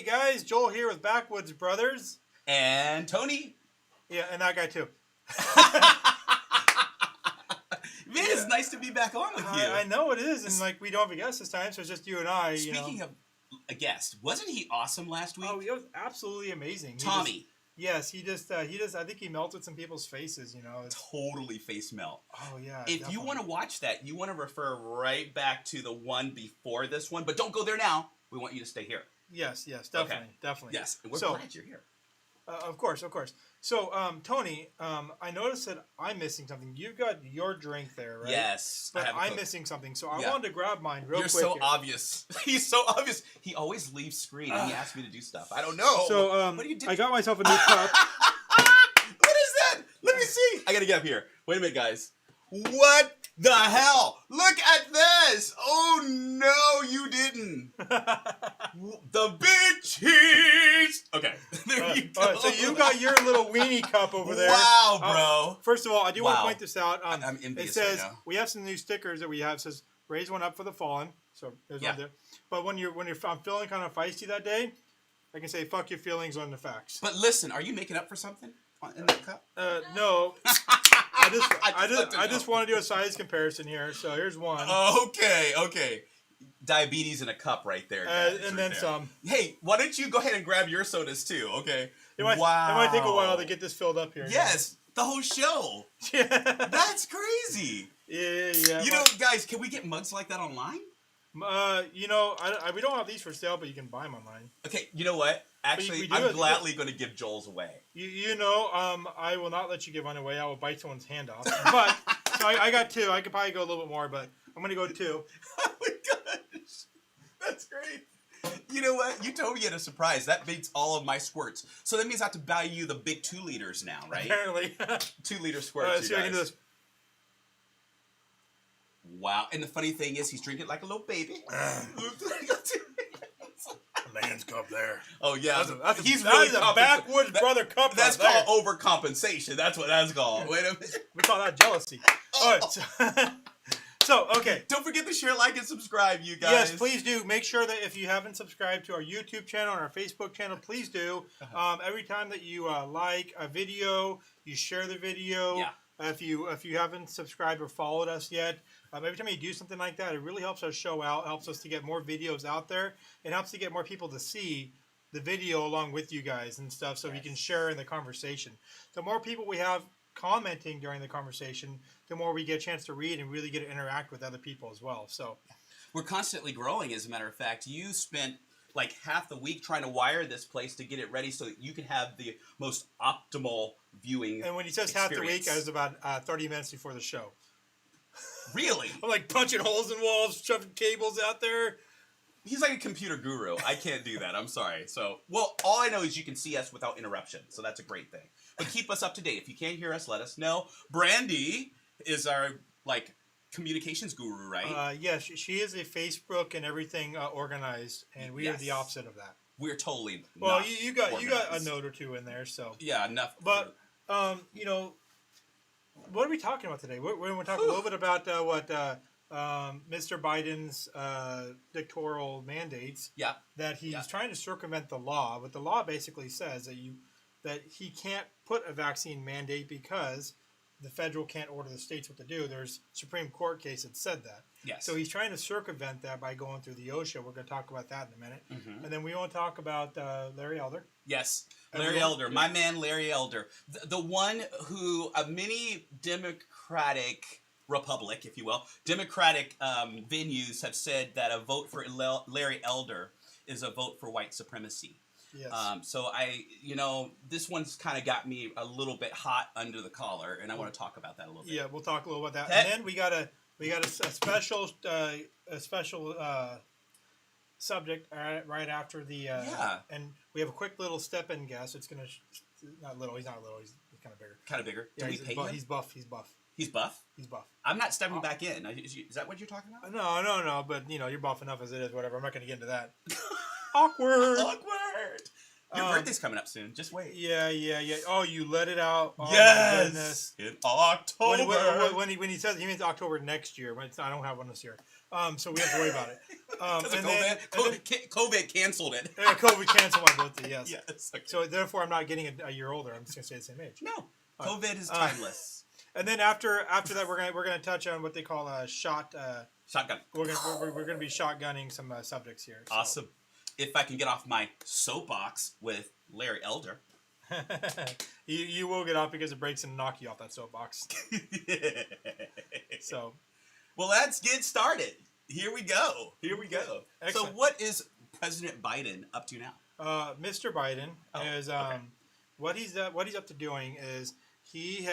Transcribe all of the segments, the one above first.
guys, Joel here with Backwoods Brothers. And Tony. Yeah, and that guy too. Man, it's nice to be back on with you. I know it is, and like we don't have a guest this time, so it's just you and I. Speaking of a guest, wasn't he awesome last week? Oh, he was absolutely amazing. Tommy. He just. I think he melted some people's faces. Totally face melt. Oh yeah. If definitely. you want to watch that, you want to refer right back to the one before this one, but don't go there now. We want you to stay here. Yes, definitely, definitely. Yes, we're glad you're here. Of course. So, Tony, I noticed that I'm missing something. You've got your drink there, right? Yes. But I'm missing something, so I wanted to grab mine real quick. You're so obvious. He's so obvious. He always leaves screen and he asks me to do stuff. I don't know. So, what do you do? I got myself a new cup. What is that? Let me see. I gotta get up here. Wait a minute, guys. What the hell? Look at this! Oh no, you didn't. The big cheese. Okay, there you go. All right, so you got your little weenie cup over there. Wow, bro. First of all, I do want to point this out. I'm envious. It says right now. we have some new stickers that we have. It says raise one up for the fallen. So there's one there. But when I'm feeling kind of feisty that day, I can say fuck your feelings on the facts. But listen, are you making up for something in that cup? No. I just want to do a size comparison here. So here's one. Okay. Diabetes in a cup right there. Guys, and then some. Hey, why don't you go ahead and grab your sodas too? Okay. It might take a while to get this filled up here. Yes, the whole show. Yeah. That's crazy. Yeah. You know, guys, can we get mugs like that online? We don't have these for sale, but you can buy them online. Okay, you know what? Actually, I'm gladly going to give Joel's away. I will not let you give one away. I will bite someone's hand off. But so I got two. I could probably go a little bit more, but I'm going to go two. Oh my gosh, that's great. You know what? You told me you had a surprise. That beats all of my squirts. So that means I have to buy you the big 2 liters now, right? Apparently. 2 liter squirts. See if I can do this. Wow. And the funny thing is, he's drinking like a little baby. Man's cup there. Oh, yeah. He's really a Backwoods brother cup. That's called overcompensation. That's what that's called. Wait a minute. We call that jealousy. All right. So, okay. Don't forget to share, like, and subscribe, you guys. Yes, please do. Make sure that if you haven't subscribed to our YouTube channel and our Facebook channel, please do. Every time that you like a video, you share the video. Yeah. If you haven't subscribed or followed us yet, every time you do something like that, it really helps our show out, helps us to get more videos out there. It helps to get more people to see the video along with you guys and stuff, so we can share in the conversation. The more people we have commenting during the conversation, the more we get a chance to read and really get to interact with other people as well. So we're constantly growing, as a matter of fact. You spent like half the week trying to wire this place to get it ready so that you can have the most optimal viewing. And when he says half the week, I was about 30 minutes before the show. Really? I'm like punching holes in walls, shoving cables out there. He's like a computer guru. I can't do that. I'm sorry. So, all I know is you can see us without interruption. So that's a great thing. But keep us up to date. If you can't hear us, let us know. Brandy is our communications guru, right? Yes, she is a Facebook and everything organized, and we are the opposite of that. We're totally you got a note or two in there, so yeah, enough. But what are we talking about today? We're going to talk a little bit about what Mr. Biden's dictatorial mandates. Yeah. That he's trying to circumvent the law. What the law basically says that he can't put a vaccine mandate because the federal can't order the states what to do. There's a Supreme Court case that said that. Yes. So he's trying to circumvent that by going through the OSHA. We're going to talk about that in a minute. Mm-hmm. And then we want to talk about Larry Elder. Yes, Larry Elder, my man Larry Elder. The one who a mini Democratic Republic, if you will, Democratic venues have said that a vote for Larry Elder is a vote for white supremacy. Yes. So this one's kind of got me a little bit hot under the collar, and I want to talk about that a little bit. Yeah, we'll talk a little about that. And then we got a special subject right after the and we have a quick little step-in guest. It's gonna not little. He's not little. He's kind of bigger. Kind of bigger. Yeah, He's buff. He's buff. He's buff. He's buff. I'm not stepping back in. Is that what you're talking about? No. But you're buff enough as it is. Whatever. I'm not going to get into that. Awkward. Your birthday's coming up soon. Just wait. Yeah. Oh, you let it out. Oh, Yes. my goodness. In October. When he says he means October next year. But I don't have one this year. So we have to worry about it. Because of COVID. COVID canceled it. COVID canceled my birthday. Yes. Yes. Okay. So therefore, I'm not getting a year older. I'm just gonna stay the same age. No. COVID is timeless. And then after that, we're gonna touch on what they call a Shotgun. We're gonna be shotgunning some subjects here. So. Awesome. If I can get off my soapbox with Larry Elder. you will get off because it breaks and knock you off that soapbox. So. Well, let's get started. Here we go. Excellent. So what is President Biden up to now? Mr. Biden is what he's up to doing is he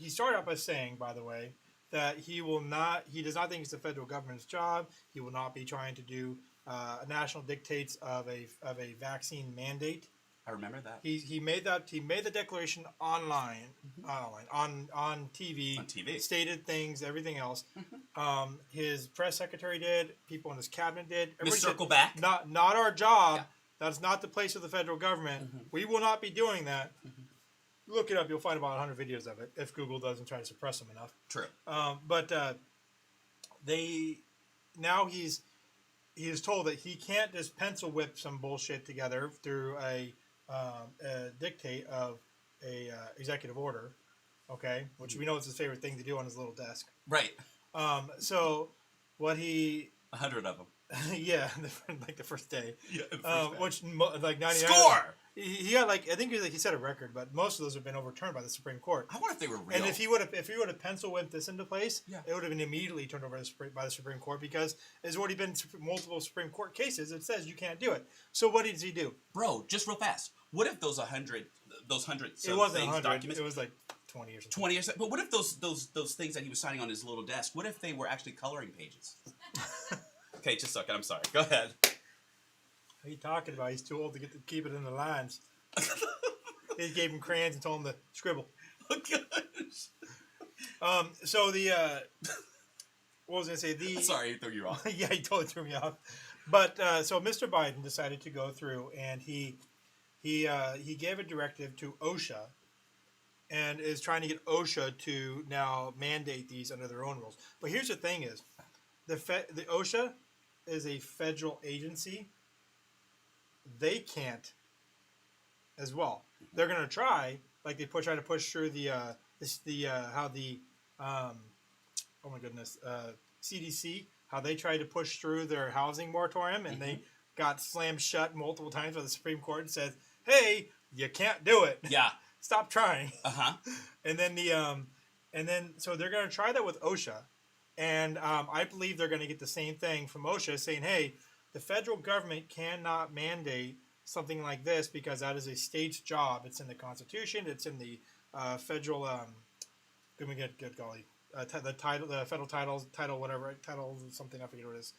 started out by saying, by the way, that he does not think it's the federal government's job. He will not be trying to do national dictates of a vaccine mandate. I remember that. He made the declaration on TV. On TV. Stated things, everything else. His press secretary did. People in his cabinet did. Let's circle back. Not our job. Yeah. That's not the place of the federal government. We will not be doing that. Look it up. You'll find about 100 videos of it if Google doesn't try to suppress them enough. True. But he is told that he can't just pencil whip some bullshit together through a dictate of a executive order, okay, which we know is his favorite thing to do on his little desk. Right. So what he 100 of them. yeah, like the first day. Yeah. The first day. Which like 99. Score. He got I think he set a record, but most of those have been overturned by the Supreme Court. I wonder if they were real. And if he would have pencil whipped this into place, yeah. It would have been immediately turned over by the Supreme Court because there's already been multiple Supreme Court cases that says you can't do it. So what does he do? Bro, just real fast. What if those 100 it wasn't 100 documents? It was like 20 or something. 20 years. But what if those things that he was signing on his little desk? What if they were actually coloring pages? Okay, just a second. I'm sorry. Go ahead. What are you talking about? He's too old to keep it in the lines. They gave him crayons and told him to scribble. Oh gosh. So the what was I going to say? Sorry, I threw you off. Yeah, he totally threw me off. But so Mr. Biden decided to go through and he gave a directive to OSHA and is trying to get OSHA to now mandate these under their own rules. But here's the thing: is the OSHA is a federal agency. They can't as well. They're going to try, like they try to push through CDC, how they tried to push through their housing moratorium, and they got slammed shut multiple times by the Supreme Court and said, "Hey, you can't do it. Yeah, stop trying." And then so they're going to try that with OSHA, and I believe they're going to get the same thing from OSHA, saying, "Hey, the federal government cannot mandate something like this because that is a state's job. It's in the Constitution. It's in the federal. Good golly, the title, the federal title, whatever title, something. I forget what it is.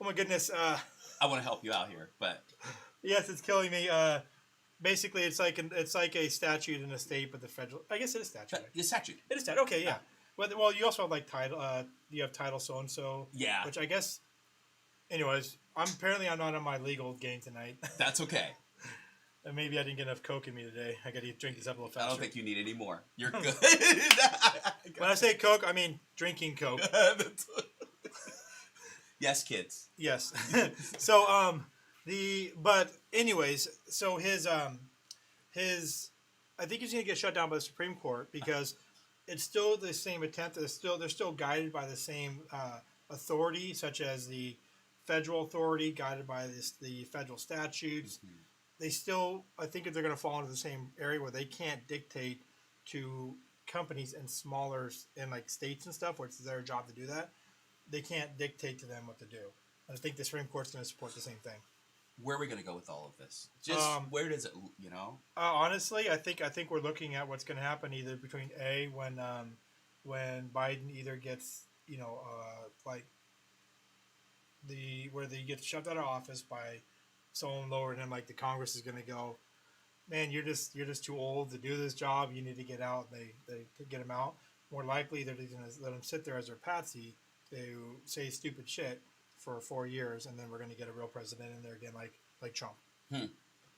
Oh my goodness. I want to help you out here, but yes, it's killing me. Basically, it's like a statute in a state, but the federal. I guess it is statute. The statute. It is statute. Okay, yeah. Well, you also have like title. You have title so and so. Yeah. Which I guess. Anyways, I'm not on my legal game tonight. That's okay. And maybe I didn't get enough Coke in me today. I got to drink this up a little faster. I don't think you need any more. You're good. When I say Coke, I mean drinking Coke. Yes, kids. Yes. So but anyways, so his I think he's going to get shut down by the Supreme Court because it's still the same attempt. They're still guided by the same authority, such as the federal authority guided by the federal statutes. They still, I think, if they're going to fall into the same area where they can't dictate to companies in smaller, in like states and stuff, where it's their job to do that, they can't dictate to them what to do. And I think the Supreme Court's going to support the same thing. Where are we going to go with all of this? Just where does it, honestly, I think we're looking at what's going to happen either between when Biden either gets, where they get shut out of office by someone lower than him, like the Congress is going to go, man, you're just too old to do this job. You need to get out. They get him out. More likely, they're going to let him sit there as their patsy to say stupid shit for 4 years, and then we're going to get a real president in there again, like Trump.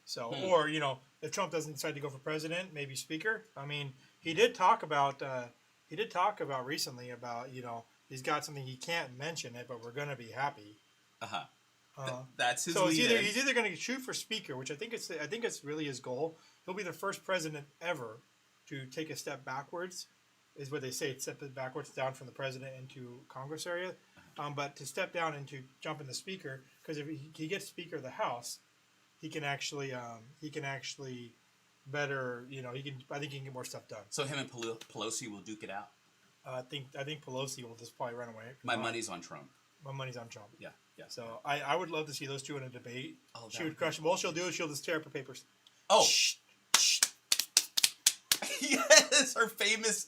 So, or if Trump doesn't decide to go for president, maybe speaker. I mean, he did talk about recently about he's got something he can't mention it, but we're gonna be happy. That's his. So he's either going to shoot for speaker, which I think it's really his goal. He'll be the first president ever to take a step backwards, is what they say. Step backwards down from the president into Congress area, but to step down and to jump in the speaker, because if he gets speaker of the House, he can actually better I think he can get more stuff done. So him and Pelosi will duke it out. I think Pelosi will just probably run away. My money's on Trump. My money's on Trump. Yeah. So I would love to see those two in a debate. Oh, she would crush them. All she'll do is she'll just tear up her papers. Oh. Shh. Yes, her famous.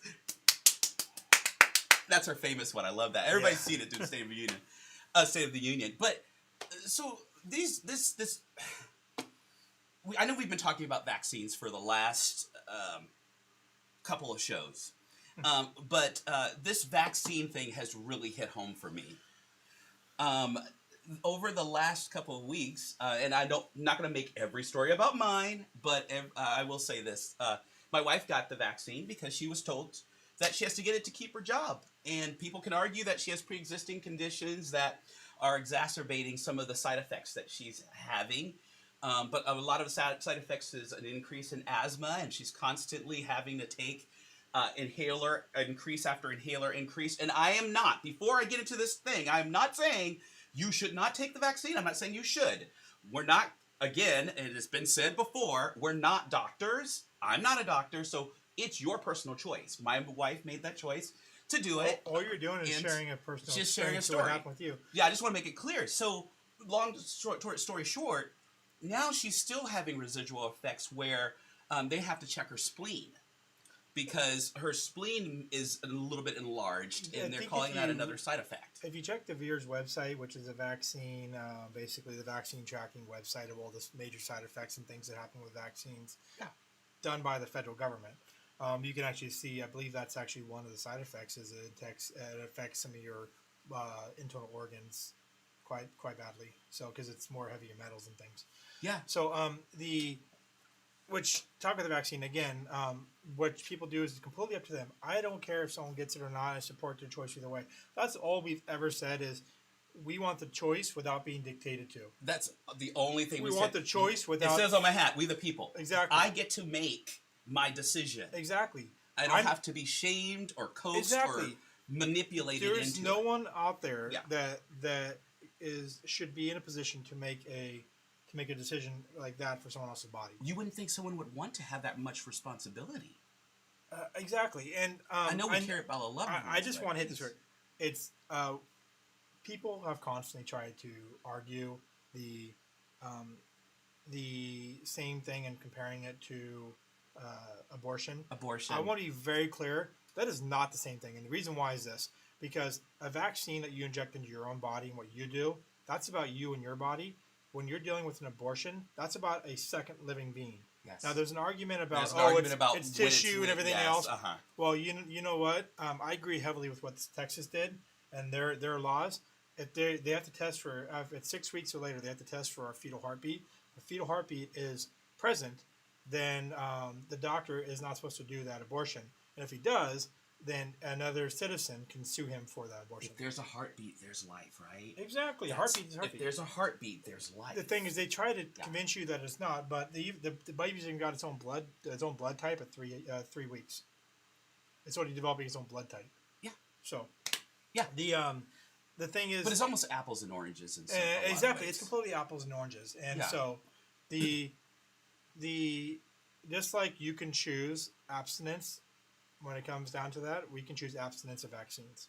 That's her famous one. I love that. Everybody's seen it during State of the Union. State of the Union. But so this. I know we've been talking about vaccines for the last couple of shows, but this vaccine thing has really hit home for me. Over the last couple of weeks, and I'm not going to make every story about mine, but I will say this. My wife got the vaccine because she was told that she has to get it to keep her job. And people can argue that she has pre-existing conditions that are exacerbating some of the side effects that she's having. But a lot of the side effects is an increase in asthma, and she's constantly having to take inhaler increase after inhaler increase. And I am not, before I get into this thing, I'm not saying you should not take the vaccine. I'm not saying you should. We're not, again, and it's been said before, we're not doctors. I'm not a doctor, so it's your personal choice. My wife made that choice to do it. All you're doing is sharing a personal just sharing a story. What happened with you. Yeah, I just want to make it clear. So, story short, now she's still having residual effects where they have to check her spleen because her spleen is a little bit enlarged, and they're calling that another side effect. If you check the VIR's website, which is a vaccine, basically the vaccine tracking website of all the major side effects and things that happen with vaccines, done by the federal government, you can actually see. I believe that's actually one of the side effects is it affects some of your internal organs quite badly. So because it's more heavier metals and things. Yeah. So talk about the vaccine again. What people do is completely up to them. I don't care if someone gets it or not. I support their choice either way. That's all we've ever said is we want the choice without being dictated to. That's the only thing we want the choice without. It says on my hat, we the people. Exactly. I get to make my decision. Exactly. I don't have to be shamed or coaxed or manipulated into it. There's no one out there that should be in a position to make a decision like that for someone else's body. You wouldn't think someone would want to have that much responsibility. Exactly, and I know we care about a lot. I just want to hit this word. It's people have constantly tried to argue the same thing and comparing it to abortion. I want to be very clear. That is not the same thing, and the reason why is this: because a vaccine that you inject into your own body and what you do, that's about you and your body. When you're dealing with an abortion, that's about a second living being. Yes. Now, there's an argument about it's tissue and everything else. Well, you know what? I agree heavily with what Texas did and their laws. If they have to test for if it's 6 weeks or later, they have to test for a fetal heartbeat. If a fetal heartbeat is present, then the doctor is not supposed to do that abortion. And if he does, then another citizen can sue him for that abortion. If there's a heartbeat, there's life, right? Exactly. Heartbeat is heartbeat. If there's a heartbeat, there's life. The thing is, they try to convince you that it's not, but the baby's even got its own blood type at 3 weeks. It's already developing its own blood type. Yeah. So. Yeah. The thing is. But it's almost apples and oranges in some exactly. It's completely apples and oranges, and so the just like you can choose abstinence. When it comes down to that, we can choose abstinence of vaccines.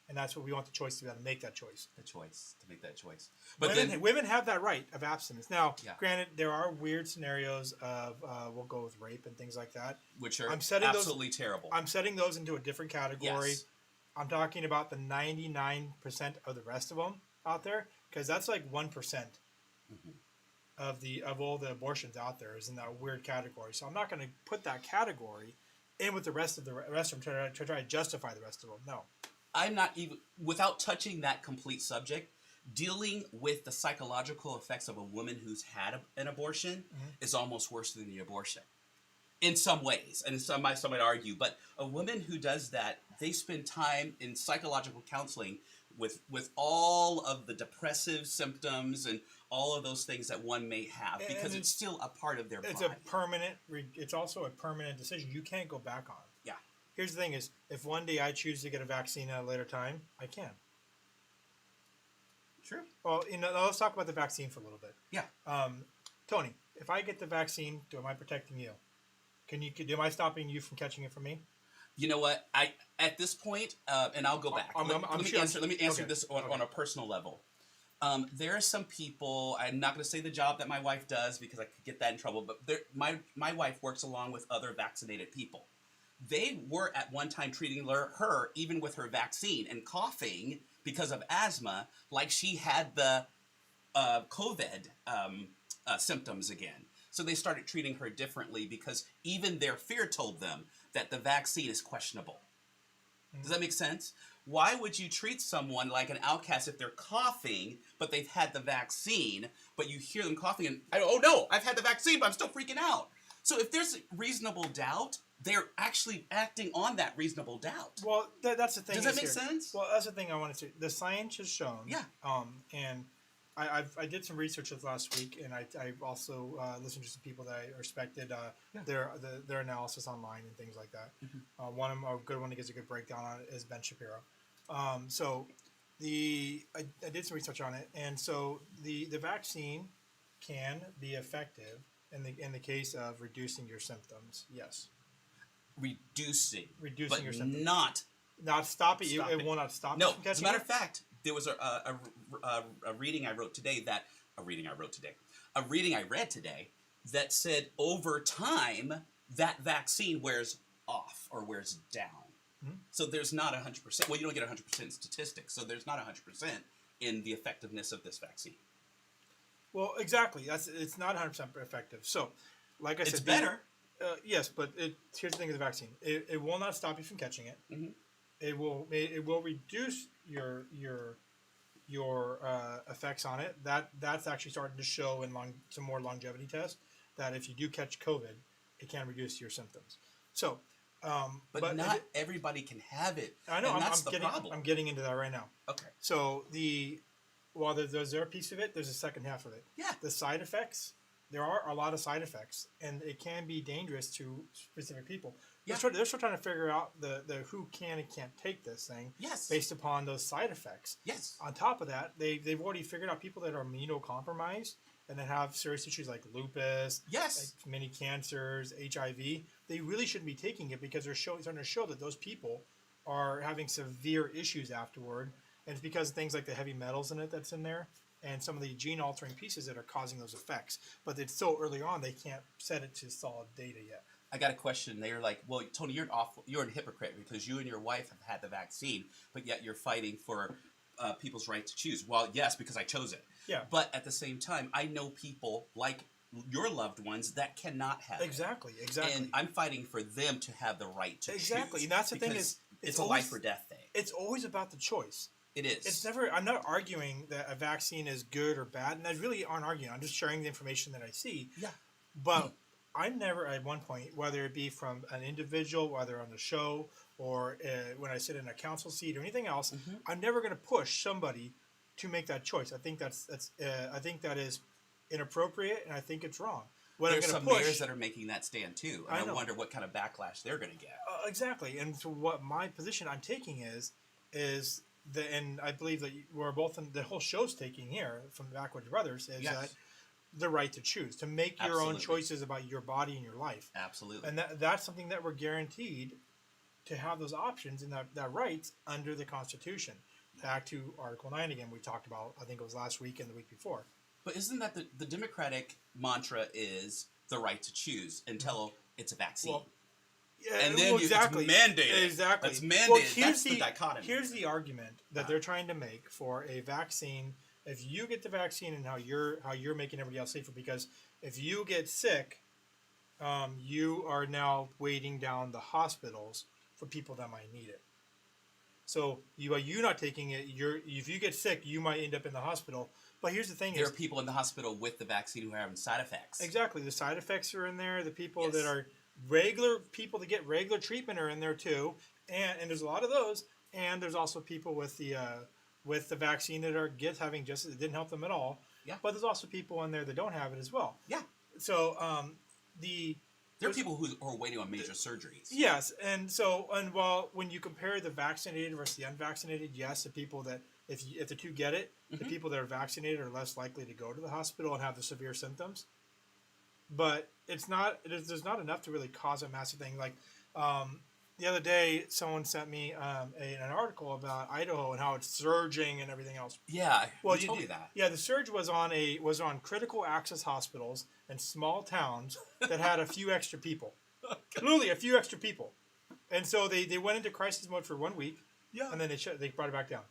And that's what we want the choice to be able to make that choice. To make that choice. But women have that right of abstinence. Now, granted, there are weird scenarios of, we'll go with rape and things like that. Which are absolutely terrible. I'm setting those into a different category. Yes. I'm talking about the 99% of the rest of them out there, because that's like 1% of all the abortions out there is in that weird category. So I'm not going to put that category in with the rest of them to try to justify the rest of them. No. I'm not even, without touching that complete subject, dealing with the psychological effects of a woman who's had an abortion is almost worse than the abortion. In some ways, and some might argue, but a woman who does that, they spend time in psychological counseling with all of the depressive symptoms and all of those things that one may have, because it's still a part of their body. It's also a permanent decision. You can't go back on. Yeah. Here's the thing: is if one day I choose to get a vaccine at a later time, I can. True. Well, let's talk about the vaccine for a little bit. Yeah. Tony, if I get the vaccine, am I protecting you? Am I stopping you from catching it from me? You know what? At this point, and I'll go back. Let me answer this on a personal level. There are some people. I'm not going to say the job that my wife does because I could get that in trouble. But my wife works along with other vaccinated people. They were at one time treating her, even with her vaccine and coughing because of asthma, like she had the COVID symptoms again. So they started treating her differently because even their fear told them that the vaccine is questionable. Does that make sense? Why would you treat someone like an outcast if they're coughing, but they've had the vaccine, but you hear them coughing and, oh no, I've had the vaccine, but I'm still freaking out. So if there's reasonable doubt, they're actually acting on that reasonable doubt. Well, that's the thing. Does that make sense? Well, that's the thing I wanted to. The science has shown. Yeah. And I did some research this last week, and I also listened to some people that I respected their analysis online and things like that. One of them, a good one that gives a good breakdown on it, is Ben Shapiro. So I did some research on it, and so the vaccine can be effective in the case of reducing your symptoms. Yes. Reducing your symptoms. Not stopping you. It will not stop. No, you from catching as a matter it. of fact, there was a reading I read today that said over time that vaccine wears off or wears down. So there's not 100%. Well, you don't get 100% statistics, so there's not 100% in the effectiveness of this vaccine. Well, exactly. It's not 100% effective. So, like I said, it's better. Yes, but here's the thing with the vaccine: it will not stop you from catching it. It will reduce your effects on it. That's actually starting to show in some more longevity tests that if you do catch COVID, it can reduce your symptoms. So, but not everybody can have it. I know. And that's the problem. I'm getting into that right now. Okay. So while there's a piece of it, there's a second half of it. Yeah. The side effects. There are a lot of side effects, and it can be dangerous to specific people. Yeah. They're still trying to figure out the who can and can't take this thing. Yes. Based upon those side effects. Yes. On top of that, they've already figured out people that are immunocompromised and that have serious issues like lupus. Yes. Like many cancers, HIV. They really shouldn't be taking it because they're starting to show that those people are having severe issues afterward, and it's because of things like the heavy metals in it that's in there. And some of the gene-altering pieces that are causing those effects. But it's so early on, they can't set it to solid data yet. I got a question. They're like, well, Tony, you're a hypocrite because you and your wife have had the vaccine, but yet you're fighting for people's right to choose. Well, yes, because I chose it. Yeah. But at the same time, I know people like your loved ones that cannot have it. Exactly. And I'm fighting for them to have the right to choose. Exactly. And that's the thing is, it's a life or death thing. It's always about the choice. It is. It's never. I'm not arguing that a vaccine is good or bad, and I really aren't arguing. I'm just sharing the information that I see. Yeah. But I never, at one point, whether it be from an individual, whether on the show or when I sit in a council seat or anything else, I'm never going to push somebody to make that choice. I think I think that is inappropriate, and I think it's wrong. There's some mayors that are making that stand too, and I wonder what kind of backlash they're going to get. Exactly, and so what my position I'm taking is. And I believe that we're both in the whole show's taking here from the Backwoods Brothers is that the right to choose, to make your own choices about your body and your life. Absolutely. And that's something that we're guaranteed to have those options and that rights under the Constitution. Back to Article 9 again, we talked about, I think it was last week and the week before. But isn't that the Democratic mantra is the right to choose until it's a vaccine? Well, and then it's mandated. Exactly. It's mandated. That's the dichotomy. Here's the argument that they're trying to make for a vaccine. If you get the vaccine and how you're making everybody else safer, because if you get sick, you are now weighting down the hospitals for people that might need it. So by you not taking it, if you get sick, you might end up in the hospital. But here's the thing: there are people in the hospital with the vaccine who are having side effects. exactly, the side effects are in there. The people Yes. that are regular people that get regular treatment are in there too, and there's a lot of those. And there's also people with the vaccine that are having just it didn't help them at all. Yeah. But there's also people in there that don't have it as well. Yeah. So there are people who are waiting on major surgeries. Yes, and while when you compare the vaccinated versus the unvaccinated, yes, the people that if the two get it, the people that are vaccinated are less likely to go to the hospital and have the severe symptoms. But there's not enough to really cause a massive thing. Like the other day, someone sent me an article about Idaho and how it's surging and everything else. Yeah, Well, you told me that. Yeah, the surge was on critical access hospitals and small towns that had a few extra people. Literally a few extra people. And so they went into crisis mode for 1 week. Yeah. And then they brought it back down.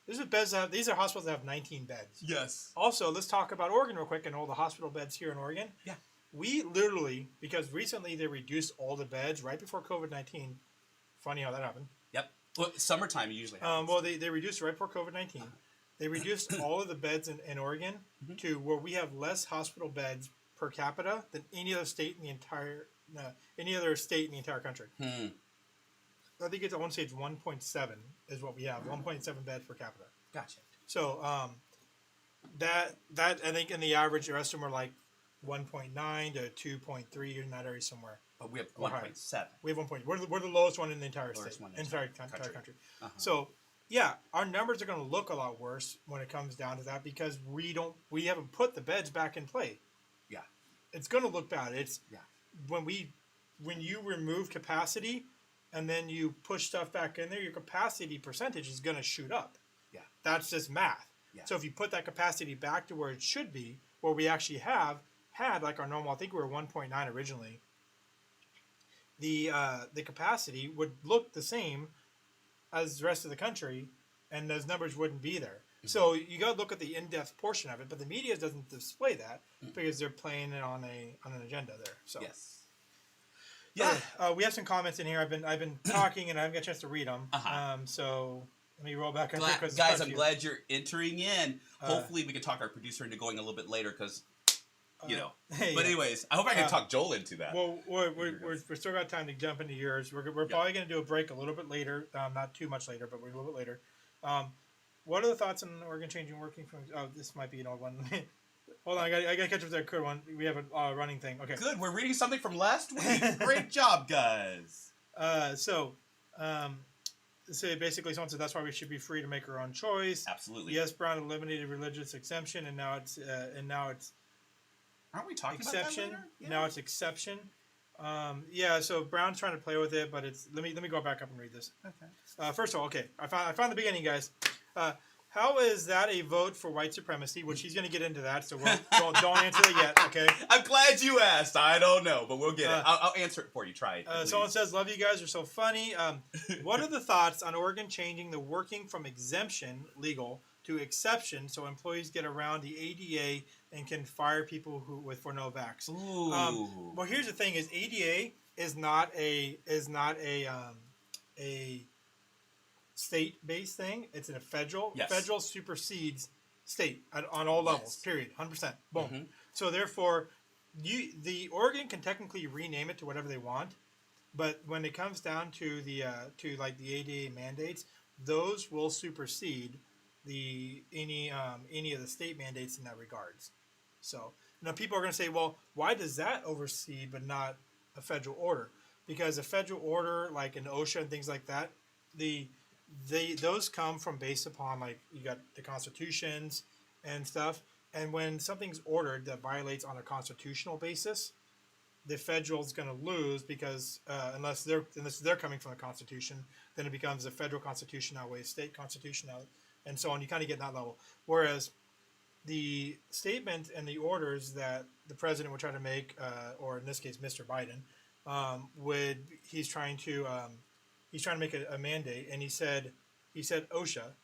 These are hospitals that have 19 beds. Yes. Also, let's talk about Oregon real quick and all the hospital beds here in Oregon. Yeah. We literally, because recently they reduced all the beds right before COVID-19. Funny how that happened. Yep. Well, summertime usually happens. Well, they reduced it right before COVID-19. They reduced all of the beds in Oregon to where we have less hospital beds per capita than any other state in the entire country. I think I want to say it's 1.7 is what we have. 1.7 beds per capita. Gotcha. So that I think in the average, the rest of them are like 1.9 to 2.3 in that area somewhere. But we have 1.7. We have 1. We're the lowest one in the entire state, entire country. So yeah, our numbers are going to look a lot worse when it comes down to that because we haven't put the beds back in play. Yeah, it's going to look bad. When you remove capacity and then you push stuff back in there, your capacity percentage is going to shoot up. Yeah, that's just math. Yeah. So if you put that capacity back to where it should be, where we actually had like our normal, I think we were 1.9 originally. The capacity would look the same as the rest of the country, and those numbers wouldn't be there. So you got to look at the in-depth portion of it, but the media doesn't display that because they're playing it on an agenda there. So yes. Yeah, we have some comments in here. I've been talking and I haven't got a chance to read them. So let me roll back up here. Guys, I'm glad you're entering in. Hopefully, we can talk our producer into going a little bit later because, But anyways, I hope I can talk Joel into that. Well, we're still got time to jump into yours. We're probably going to do a break a little bit later. Not too much later, but we're a little bit later. What are the thoughts on Oregon changing working from? Oh, this might be an old one. Hold on, I got to catch up to that good one. We have a running thing. Okay. Good. We're reading something from last week. Great job, guys. So basically, someone said that's why we should be free to make our own choice. Absolutely. Yes, Brown eliminated religious exemption, and now it's aren't we talking exception? About that later? Yeah. Now it's exception. So Brown's trying to play with it, but it's let me go back up and read this. Okay. First of all, okay, I found the beginning, guys. How is that a vote for white supremacy? Which he's going to get into that, so don't answer that yet, okay? I'm glad you asked. I don't know, but we'll get it. I'll answer it for you. Try it. Someone says, love you guys, you're so funny. What are the thoughts on Oregon changing the working from exemption, legal, to exception so employees get around the ADA and can fire people for no vax? Ooh. Well, here's the thing: is ADA is not a state-based thing. It's a federal. Yes. Federal supersedes state on all levels. Yes. Period. 100%. Boom. So therefore, the Oregon can technically rename it to whatever they want, but when it comes down to the ADA mandates, those will supersede any of the state mandates in that regards. So now people are going to say, well, why does that oversee but not a federal order? Because a federal order like an OSHA and things like that, those come from based upon like you got the constitutions and stuff, and when something's ordered that violates on a constitutional basis, the federal is going to lose because unless they're coming from the Constitution, then it becomes the federal Constitution outweighs state Constitution out, and so on. You kind of get that level. Whereas the statement and the orders that the president would try to make, or in this case, Mr. Biden, he's trying to make a mandate, and he said OSHA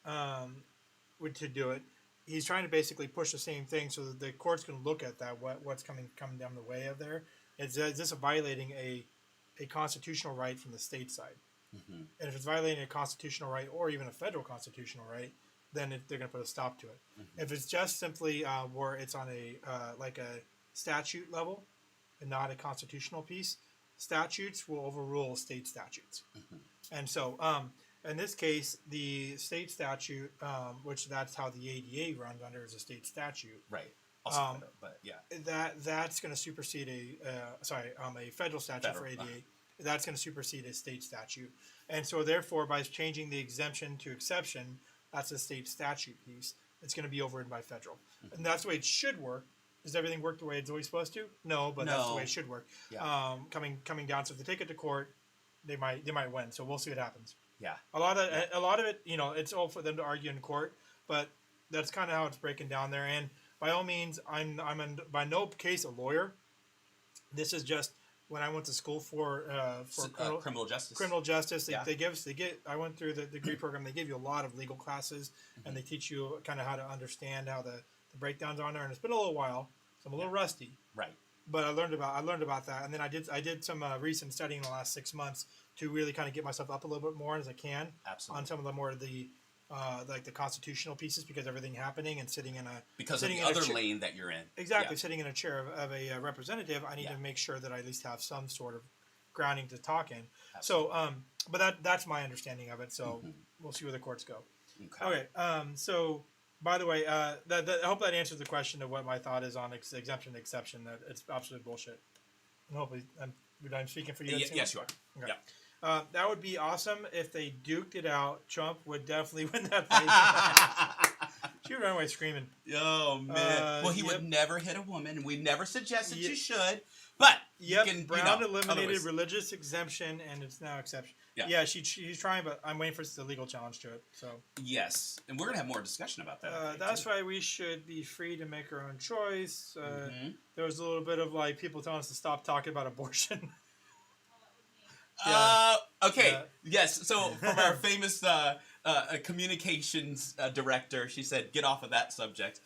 to do it. He's trying to basically push the same thing so that the courts can look at that what's coming down the way of there. Is this violating a constitutional right from the state side? Mm-hmm. And if it's violating a constitutional right or even a federal constitutional right, then they're going to put a stop to it. Mm-hmm. If it's just simply where it's on a like a statute level and not a constitutional piece, statutes will overrule state statutes. Mm-hmm. And so, in this case, the state statute, which that's how the ADA runs under, is a state statute. Right. Also, but yeah, That's going to supersede a federal statute for ADA. That's going to supersede a state statute, and so therefore, by changing the exemption to exception, that's a state statute piece. It's going to be overridden by federal, and that's the way it should work. Does everything work the way it's always supposed to? No, but that's the way it should work. Yeah. Coming down. So if they take it to court, they might win. So we'll see what happens. Yeah. A lot of it, it's all for them to argue in court, but that's kind of how it's breaking down there. And by all means, I'm by no case a lawyer. This is just when I went to school for criminal justice. Criminal justice. I went through the degree program. They give you a lot of legal classes, and they teach you kind of how to understand how the breakdowns are on there. And it's been a little while, so I'm a little rusty. Right. But I learned about that, and then I did some recent studying in the last 6 months to really kind of get myself up a little bit more as I can. Absolutely. On some of the more of the like the constitutional pieces, because everything happening and sitting in a because of the other lane that you're in. Exactly, sitting in a chair of a representative, I need to make sure that I at least have some sort of grounding to talk in. Absolutely. So, but that's my understanding of it. So we'll see where the courts go. Okay. So. By the way, I hope that answers the question of what my thought is on exemption and exception. That it's absolute bullshit. And hopefully, I'm speaking for you. Yes, you are. Okay. Yeah. That would be awesome if they duked it out. Trump would definitely win that fight. She would run away screaming. Oh man! Well, he would never hit a woman. We never suggested you should, but Brown eliminated religious exemption, and it's now exception. Yeah, she's trying, but I'm waiting for the legal challenge to it. So yes, and we're gonna have more discussion about that. That's why we should be free to make our own choice. There was a little bit of like people telling us to stop talking about abortion. Okay. Yes. So from our famous communications director, she said, "Get off of that subject."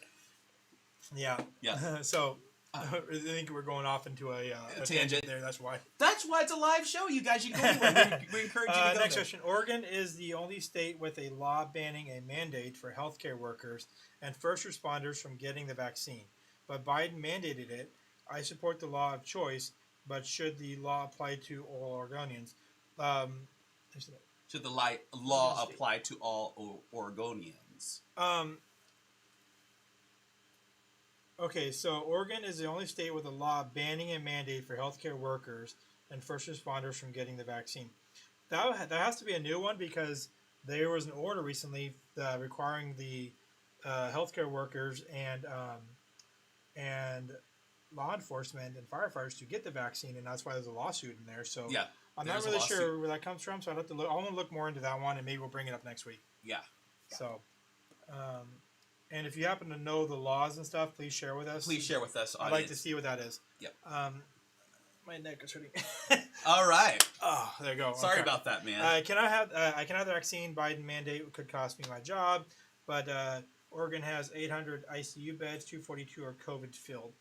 Yeah. Yeah. So. I think we're going off into a tangent there. That's why. That's why it's a live show, you guys. You can go anywhere. We encourage you to go Next question. Oregon is the only state with a law banning a mandate for healthcare workers and first responders from getting the vaccine. But Biden mandated it. I support the law of choice, but should the law apply to all Oregonians? Should the law apply to all Oregonians? Okay, so Oregon is the only state with a law banning a mandate for healthcare workers and first responders from getting the vaccine. That has to be a new one, because there was an order recently requiring the healthcare workers and law enforcement and firefighters to get the vaccine, and that's why there's a lawsuit in there. So yeah, I'm not really sure where that comes from. So I want to look more into that one, and maybe we'll bring it up next week. Yeah. So. And if you happen to know the laws and stuff, please share with us. Please share with us. I'd like to see what that is. Yep. My neck is hurting. All right. Oh, there you go. Sorry about that, man. I can have the vaccine. Biden mandate could cost me my job, but Oregon has 800 ICU beds. 242 are COVID filled.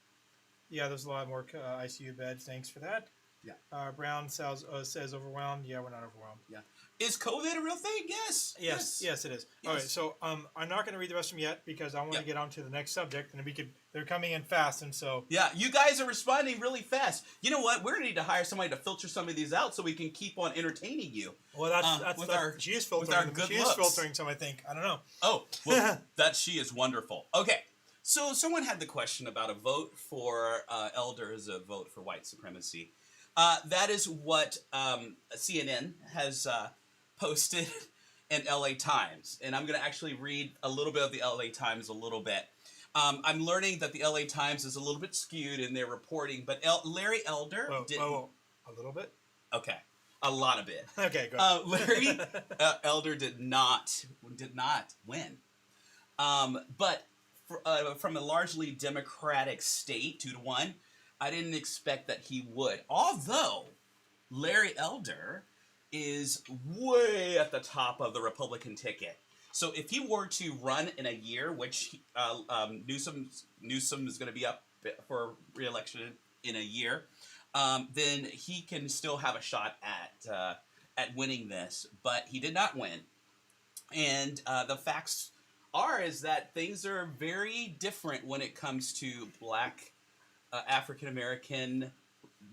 Yeah, there's a lot more ICU beds. Thanks for that. Yeah. Brown says overwhelmed. Yeah, we're not overwhelmed. Yeah. Is COVID a real thing? Yes. Yes, it is. Yes. All right, so I'm not going to read the rest of them yet, because I want to get on to the next subject, and they're coming in fast, and so. Yeah, you guys are responding really fast. You know what? We're going to need to hire somebody to filter some of these out so we can keep on entertaining you. Well, she is filtering. With our good she looks. is filtering some, I think. I don't know. Oh, well, she is wonderful. Okay, so someone had the question about a vote for elders, a vote for white supremacy. That is what CNN has posted in LA Times. And I'm going to actually read a little bit of the LA Times a little bit. I'm learning that the LA Times is a little bit skewed in their reporting, but Larry Elder didn't... Whoa. A little bit? Okay. A lot of it. Okay, go ahead. Larry Elder did not win. But from a largely Democratic state, 2-1, I didn't expect that he would. Although Larry Elder is way at the top of the Republican ticket. So if he were to run in a year, which Newsom is going to be up for re-election in a year, then he can still have a shot at winning this, but he did not win. And the facts is that things are very different when it comes to black African American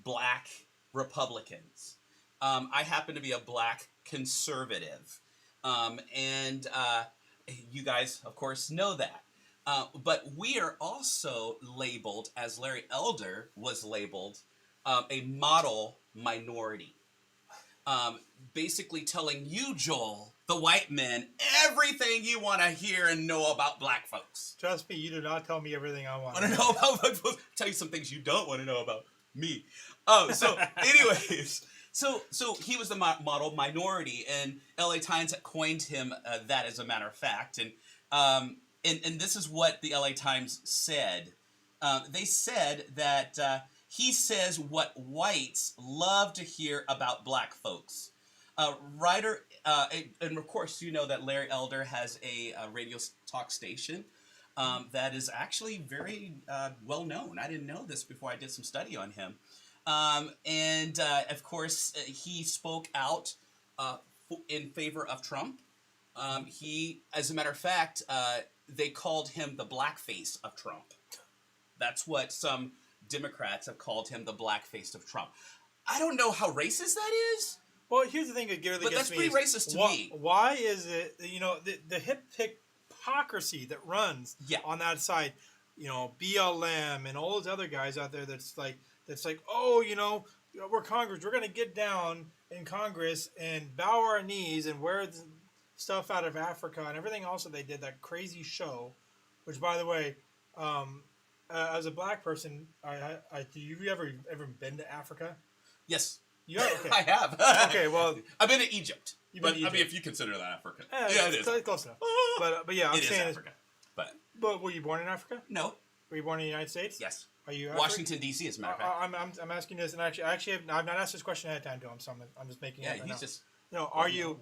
black Republicans. I happen to be a black conservative, and you guys, of course, know that. But we are also labeled, as Larry Elder was labeled, a model minority. Basically telling you, Joel, the white man, everything you want to hear and know about black folks. Trust me, you do not tell me everything I want to know about black folks. Tell you some things you don't want to know about me. So anyways, so he was the model minority, and LA Times coined him that, as a matter of fact. And this is what the LA Times said. They said that he says what whites love to hear about black folks. Writer, and of course you know that Larry Elder has a radio talk station that is actually very well known. I didn't know this before I did some study on him. And of course he spoke out in favor of Trump. He, as a matter of fact, they called him the blackface of Trump. That's what some Democrats have called him, the blackface of Trump. I don't know how racist that is. Well, here's the thing that really but gets that's me. Pretty racist to me. Why is it, the hypocrisy that runs on that side, BLM and all those other guys out there that's like, oh, we're Congress. We're going to get down in Congress and bow our knees and wear stuff out of Africa and everything else that they did, that crazy show, which, by the way, as a black person, do you ever been to Africa? Yes. You have? Okay. I have. Okay, well, I've been to Egypt. Been to Egypt. I mean, if you consider that Africa. Yeah, it is. Close enough. But yeah, I'm saying Africa. But were you born in Africa? No. Were you born in the United States? Yes. Are you Washington D.C. as a matter of fact. I'm asking this, and actually, I've not asked this question ahead of time to him, so I'm just making. Yeah, it he's just. Are you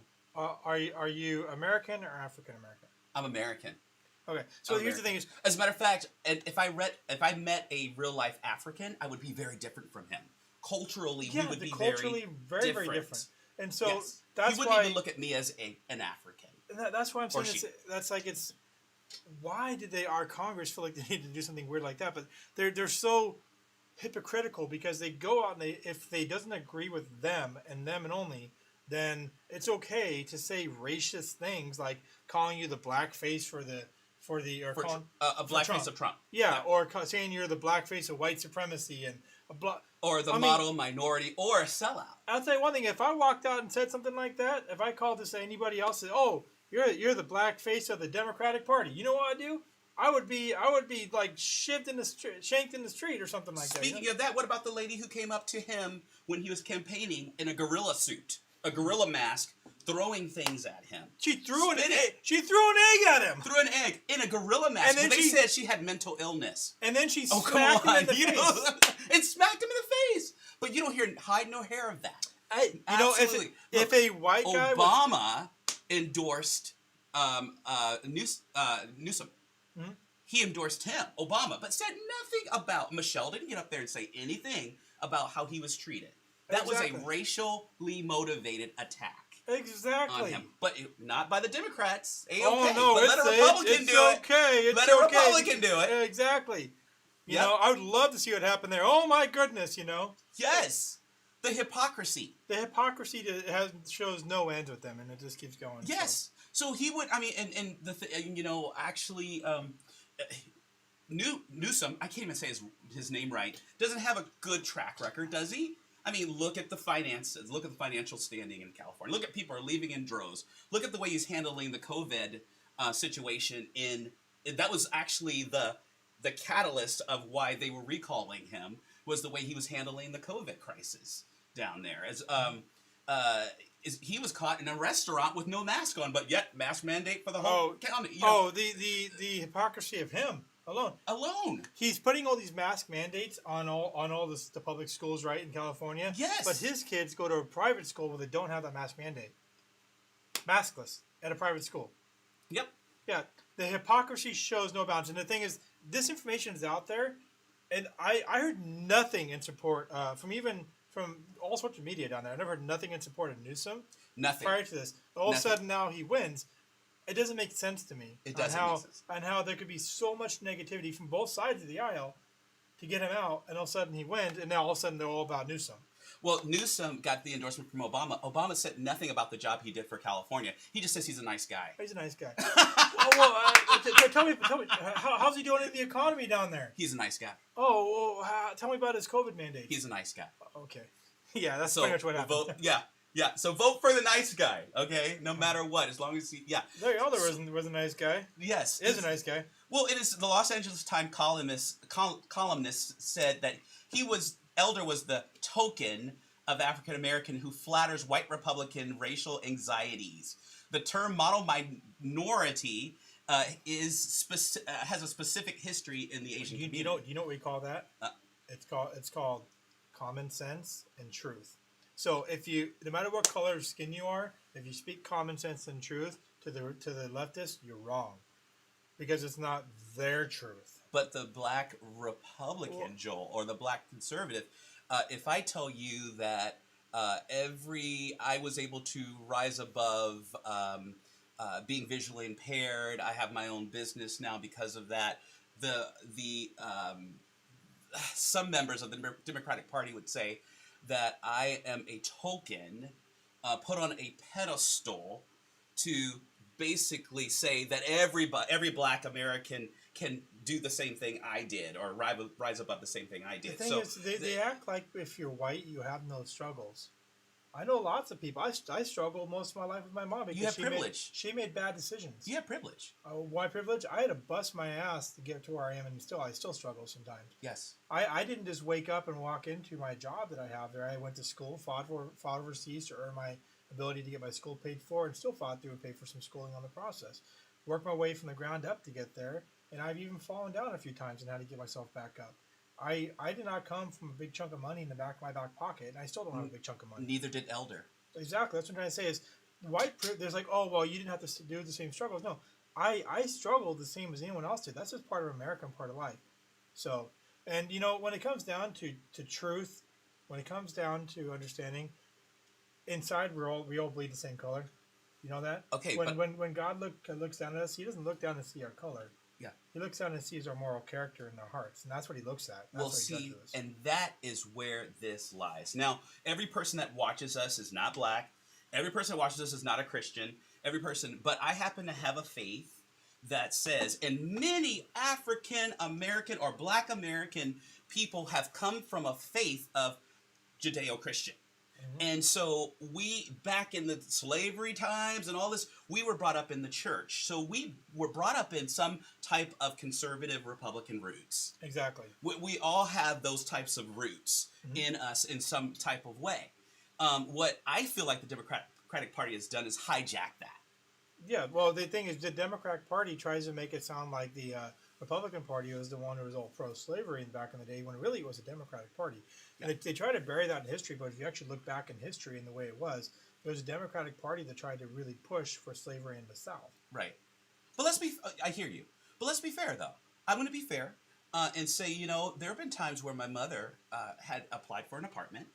American or African American? I'm American. Okay, so here's the thing: is as a matter of fact, if I met a real life African, I would be very different from him. Culturally, we would be very different. And so that's he wouldn't even look at me as an African. That's why I'm saying it's why did our Congress feel like they need to do something weird like that? But they're so hypocritical because they go out and if they doesn't agree with them and only, then it's okay to say racist things like calling you the blackface for a blackface of Trump. Yeah, or saying you're the blackface of white supremacy and or the model minority or a sellout. I'll tell you one thing: if I walked out and said something like that, if I called to say anybody else, oh, you're the blackface of the Democratic Party, you know what I'd do? I would be like shanked in the street or something like that. Speaking of that, what about the lady who came up to him when he was campaigning in a gorilla suit, a gorilla mask, throwing things at him? She threw an egg. She threw an egg at him. Threw an egg in a gorilla mask. And then they said she had mental illness. And then she smacked him in the face. And smacked him in the face. But you don't hear hide no hair of that. Absolutely. If a white guy Obama endorsed Newsom. Mm-hmm. He endorsed him, Obama, but said nothing about Michelle. Didn't get up there and say anything about how he was treated. That was a racially motivated attack. Exactly. On him, but not by the Democrats. Oh no, let a Republican do it. Okay, let a Republican do it. Exactly. You know, I would love to see what happened there. Oh my goodness, Yes, the hypocrisy. The hypocrisy shows no end with them, and it just keeps going. Yes. So he would. I mean, and actually, Newsom. I can't even say his name right. Doesn't have a good track record, does he? I mean, look at the finances. Look at the financial standing in California. Look at people are leaving in droves. Look at the way he's handling the COVID situation. That was actually the catalyst of why they were recalling him, was the way he was handling the COVID crisis down there. He was caught in a restaurant with no mask on, but yet mask mandate for the whole county. The hypocrisy of him. Alone. He's putting all these mask mandates on all the public schools, right, in California. Yes. But his kids go to a private school where they don't have that mask mandate. Maskless at a private school. Yep. Yeah. The hypocrisy shows no bounds. And the thing is, this information is out there, and I heard nothing in support from from all sorts of media down there. I never heard nothing in support of Newsom. Nothing. Prior to this, all of a sudden now he wins. It doesn't make sense to me. It doesn't make sense. On how there could be so much negativity from both sides of the aisle to get him out, and all of a sudden he wins, and now all of a sudden they're all about Newsom. Well, Newsom got the endorsement from Obama. Obama said nothing about the job he did for California. He just says he's a nice guy. He's a nice guy. Tell me, how's he doing in the economy down there? He's a nice guy. Tell me about his COVID mandate. He's a nice guy. Okay. Yeah, that's pretty much what happened. Yeah. So vote for the nice guy, okay? No matter what, as long as he, There you go. There was a nice guy. Yes. Is a nice guy. Well, it is the Los Angeles Times columnist said that Elder was the token of African American who flatters white Republican racial anxieties. The term model minority has a specific history in the Asian community. You know what we call that? It's called common sense and truth. So no matter what color of skin you are, if you speak common sense and truth to the leftist, you're wrong, because it's not their truth. But the black Republican, Joel, or the black conservative, if I tell you that I was able to rise above being visually impaired, I have my own business now because of that. Some members of the Democratic Party would say that I am a token put on a pedestal to basically say that every black American can do the same thing I did, or rise above the same thing I did. The thing is, they act like if you're white, you have no struggles. I know lots of people. I struggled most of my life with my mom because you have privilege. She made bad decisions. You have privilege. Why privilege? I had to bust my ass to get to where I am, and I still struggle sometimes. Yes. I didn't just wake up and walk into my job that I have there. I went to school, fought overseas to earn my ability to get my school paid for, and still fought through and paid for some schooling on the process. Worked my way from the ground up to get there, and I've even fallen down a few times and had to get myself back up. I did not come from a big chunk of money in the back of my back pocket, and I still don't have a big chunk of money. Neither did Elder. Exactly. That's what I'm trying to say is there's like, you didn't have to do the same struggles. No, I struggled the same as anyone else did. That's just part of America and part of life. So, and when it comes down to truth, when it comes down to understanding, inside we all bleed the same color. You know that? Okay. When God looks down at us, He doesn't look down to see our color. Yeah. He looks down and sees our moral character in our hearts, and that's what He looks at. And that is where this lies. Now, every person that watches us is not black. Every person that watches us is not a Christian. But I happen to have a faith that says, and many African American or Black American people have come from a faith of Judeo-Christian. And so back in the slavery times and all this, we were brought up in the church. So we were brought up in some type of conservative Republican roots. Exactly. We all have those types of roots in us in some type of way. What I feel like the Democratic Party has done is hijack that. Yeah, well, the thing is, the Democratic Party tries to make it sound like the Republican Party was the one who was all pro-slavery back in the day, when really it was a Democratic Party. Yeah. And they try to bury that in history, but if you actually look back in history and the way it was, there was a Democratic Party that tried to really push for slavery in the South. Right. But I hear you. But let's be fair, though. I'm going to be fair and say, there have been times where my mother had applied for an apartment,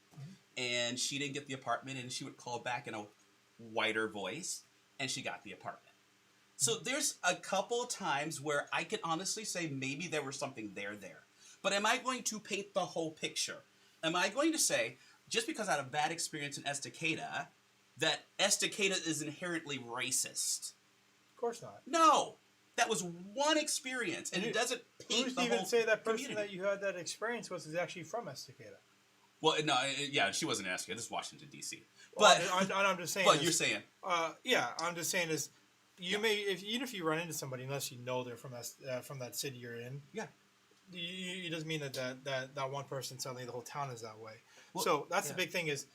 and she didn't get the apartment, and she would call back in a whiter voice, and she got the apartment. So there's a couple of times where I can honestly say maybe there was something there. But am I going to paint the whole picture? Am I going to say, just because I had a bad experience in Estacada, that Estacada is inherently racist? Of course not. No. That was one experience, and it doesn't paint the whole community. Who's to even say that person that you had that experience was actually from Estacada? Well, no, she wasn't in Estacada. This is Washington, D.C. But I'm just saying. But you're saying. I'm just saying is, even if you run into somebody, unless you know they're from that city you're in. Yeah. It doesn't mean that one person suddenly the whole town is that way. Well, so that's the big thing is.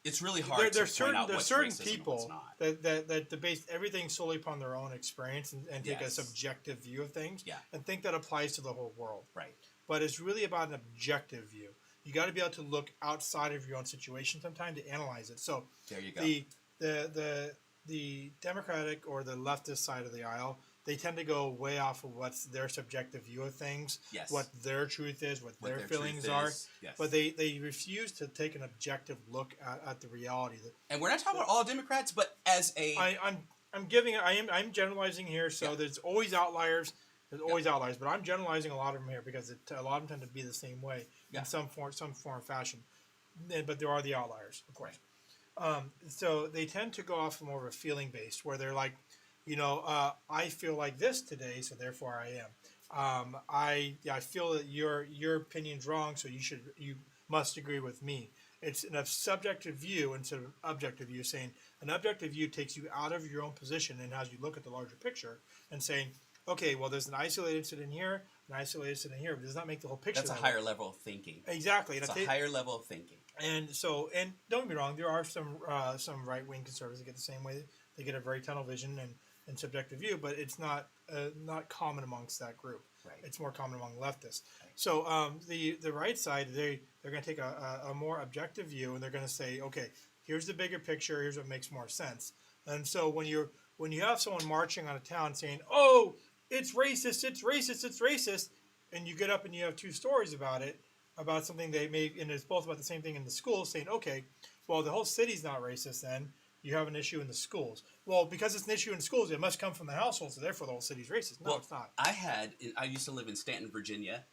It's really hard to point out what's certain racism people and what's not. that base everything solely upon their own experience and take a subjective view of things and think that applies to the whole world. Right. But it's really about an objective view. You got to be able to look outside of your own situation sometimes to analyze it. So there you go. The Democratic or the leftist side of the aisle, they tend to go way off of what's their subjective view of things, Yes. what their truth is, what their feelings truth are. is. Yes. But they refuse to take an objective look at the reality. And we're not talking about all Democrats, but as a I'm generalizing here, so there's always outliers. There's always outliers, but I'm generalizing a lot of them here because a lot of them tend to be the same way in some form or fashion. But there are the outliers, of course. So they tend to go off more of a feeling based, where they're like, I feel like this today, so therefore I am. I feel that your opinion's wrong, so you must agree with me. It's a subjective view instead of objective view, saying an objective view takes you out of your own position and has you look at the larger picture and saying, okay, well, there's an isolated incident here, an isolated incident here, but it does not make the whole picture. That's a higher level of thinking. Exactly. It's a higher level of thinking. And don't get me wrong, there are some right-wing conservatives that get the same way. They get a very tunnel vision and subjective view, but it's not common amongst that group. Right. It's more common among leftists. Right. So the right side, they're going to take a more objective view, and they're going to say, okay, here's the bigger picture. Here's what makes more sense. And so when you have someone marching on a town saying, oh, it's racist, it's racist, it's racist, and you get up and you have two stories about it, about something they made, and it's both about the same thing in the schools, saying, okay, well, the whole city's not racist then. You have an issue in the schools. Well, because it's an issue in schools, it must come from the household, so therefore the whole city's racist. No, it's not. I used to live in Staunton, Virginia.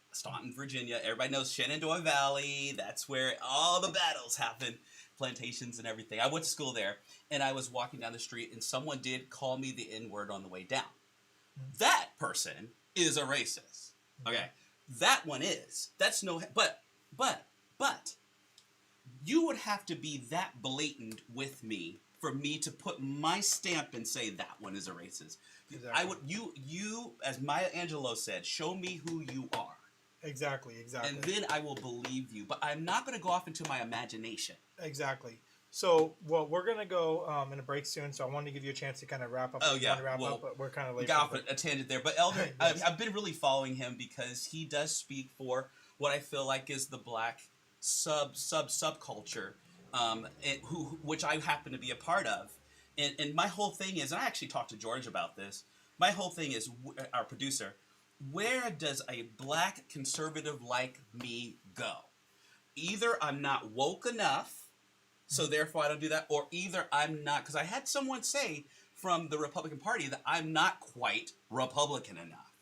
Everybody knows Shenandoah Valley. That's where all the battles happen, plantations and everything. I went to school there, and I was walking down the street, and someone did call me the N-word on the way down. Mm-hmm. That person is a racist. Okay. Mm-hmm. That one is. That's no... But... You would have to be that blatant with me for me to put my stamp and say that one is a racist. Exactly. I would you as Maya Angelou said, show me who you are. Exactly. And then I will believe you. But I'm not going to go off into my imagination. Exactly. So, well, we're going to go in a break soon, so I wanted to give you a chance to kind of wrap up. Oh, yeah. But we're kind of late. We got off a tangent there. But Elder, yes. I've been really following him because he does speak for what I feel like is the black subculture, which I happen to be a part of. And my whole thing is, and I actually talked to George about this, my whole thing is, our producer, where does a black conservative like me go? Either I'm not woke enough, so therefore I don't do that, or either I'm not, because I had someone say from the Republican Party that I'm not quite Republican enough.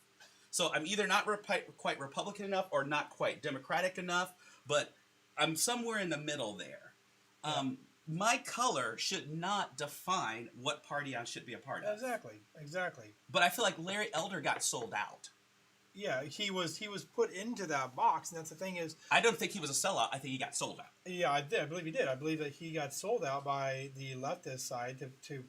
So I'm either not quite Republican enough or not quite Democratic enough, but I'm somewhere in the middle there. My color should not define what party I should be a part of. Exactly. But I feel like Larry Elder got sold out. Yeah, he was put into that box, and that's the thing is... I don't think he was a sellout. I think he got sold out. Yeah, I believe he did. I believe that he got sold out by the leftist side to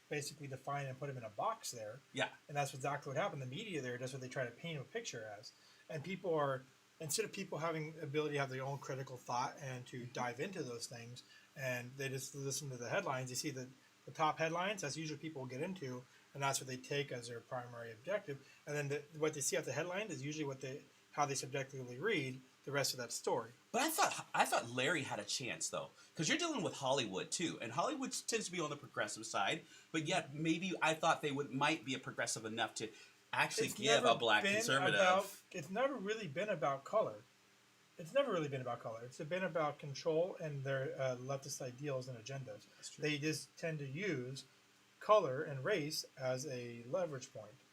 basically define and put him in a box there. Yeah. And that's exactly what happened. The media there, that's what they try to paint a picture as. And people are... Instead of people having the ability to have their own critical thought and to dive into those things, and they just listen to the headlines, you see the top headlines, that's usually people get into, and that's what they take as their primary objective. And then what they see at the headline is usually how they subjectively read the rest of that story. But I thought Larry had a chance, though, because you're dealing with Hollywood, too. And Hollywood tends to be on the progressive side, but yet maybe I thought they might be a progressive enough to actually give a black conservative. It's never really been about color. It's been about control and their leftist ideals and agendas. They just tend to use color and race as a leverage point.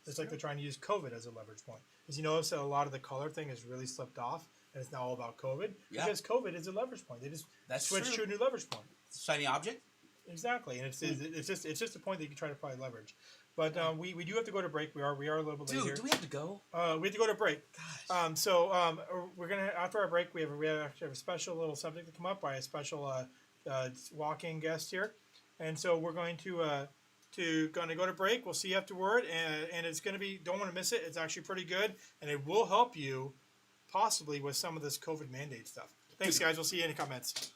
It's like they're trying to use COVID as a leverage point. Because you notice that a lot of the color thing has really slipped off, and it's now all about COVID. Yeah. Because COVID is a leverage point. They just switched to a new leverage point. Shiny object? Exactly, and it's just a point that you can try to apply leverage. But we do have to go to break. We are a little bit late here. Do we have to go? We have to go to break. Gosh. We're gonna, after our break, we actually have a special little subject to come up by a special walk-in guest here, and so we're going to go to break. We'll see you afterward, and it's gonna be, don't want to miss it. It's actually pretty good, and it will help you possibly with some of this COVID mandate stuff. Thanks, guys. We'll see you in the comments.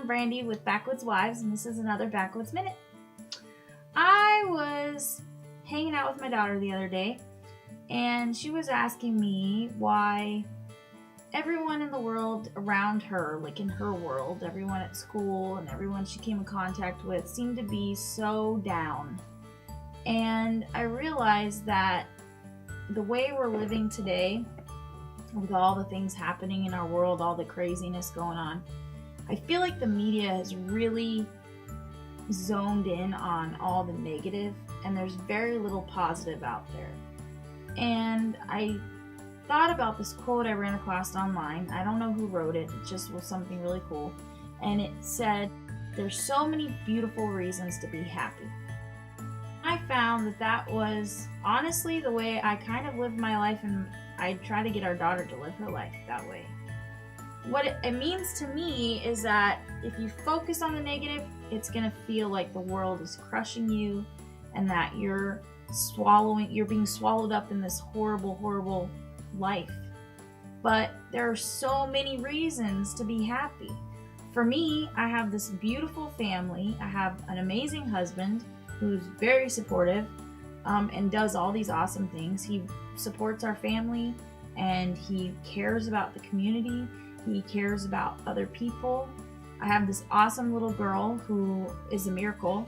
Brandy with Backwoods Wives, and this is another Backwoods Minute. I was hanging out with my daughter the other day, and she was asking me why everyone in the world around her, like in her world, everyone at school and everyone she came in contact with seemed to be so down. And I realized that the way we're living today, with all the things happening in our world, all the craziness going on, I feel like the media has really zoned in on all the negative, and there's very little positive out there. And I thought about this quote I ran across online. I don't know who wrote it, it just was something really cool. And it said, "There's so many beautiful reasons to be happy." I found that that was honestly the way I kind of lived my life, and I try to get our daughter to live her life that way. What it means to me is that if you focus on the negative, it's going to feel like the world is crushing you and that you're being swallowed up in this horrible, horrible life. But there are so many reasons to be happy. For me, I have this beautiful family. I have an amazing husband who's very supportive and does all these awesome things. He supports our family and he cares about the community. He cares about other people. I have this awesome little girl who is a miracle.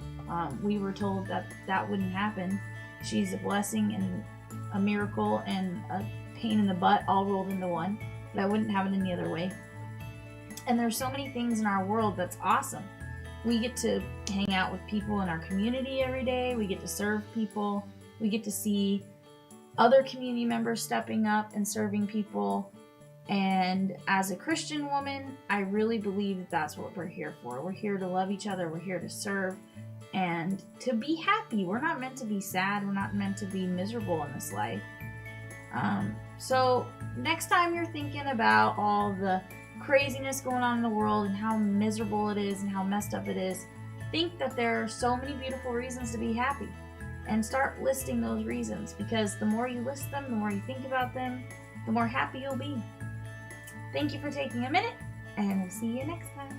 We were told that that wouldn't happen. She's a blessing and a miracle and a pain in the butt all rolled into one. That wouldn't happen any other way. And there's so many things in our world that's awesome. We get to hang out with people in our community every day. We get to serve people. We get to see other community members stepping up and serving people. And as a Christian woman, I really believe that that's what we're here for. We're here to love each other. We're here to serve and to be happy. We're not meant to be sad. We're not meant to be miserable in this life. So next time you're thinking about all the craziness going on in the world and how miserable it is and how messed up it is, think that there are so many beautiful reasons to be happy and start listing those reasons, because the more you list them, the more you think about them, the more happy you'll be. Thank you for taking a minute, and we'll see you next time.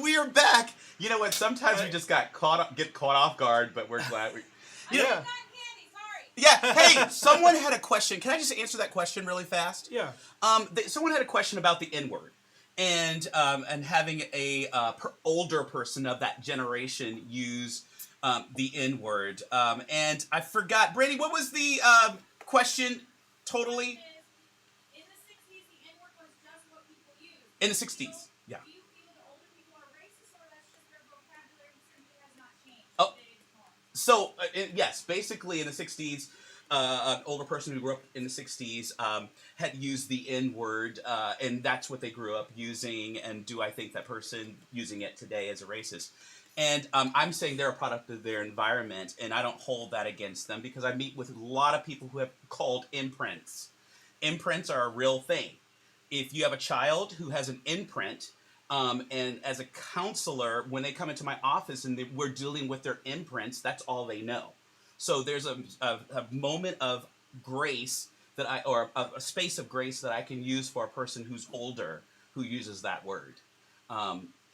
We are back. You know what? Sometimes we just get caught off guard, but we're glad we. Yeah. Yeah. Hey, someone had a question. Can I just answer that question really fast? Yeah. Someone had a question about the N-word, and having a older person of that generation use the N-word. And I forgot, Brady. What was the question? Totally. In the 60s, the N-word was just what people used. In the 60s, yeah. Do you feel the older people are racist, or that's just their vocabulary simply has not changed? Oh. Yes, basically in the 60s, an older person who grew up in the 60s had used the N-word, and that's what they grew up using, and do I think that person using it today is a racist? And I'm saying they're a product of their environment, and I don't hold that against them because I meet with a lot of people who have called imprints. Imprints are a real thing. If you have a child who has an imprint, and as a counselor, when they come into my office and we're dealing with their imprints, that's all they know. So there's a moment of grace or a space of grace that I can use for a person who's older who uses that word.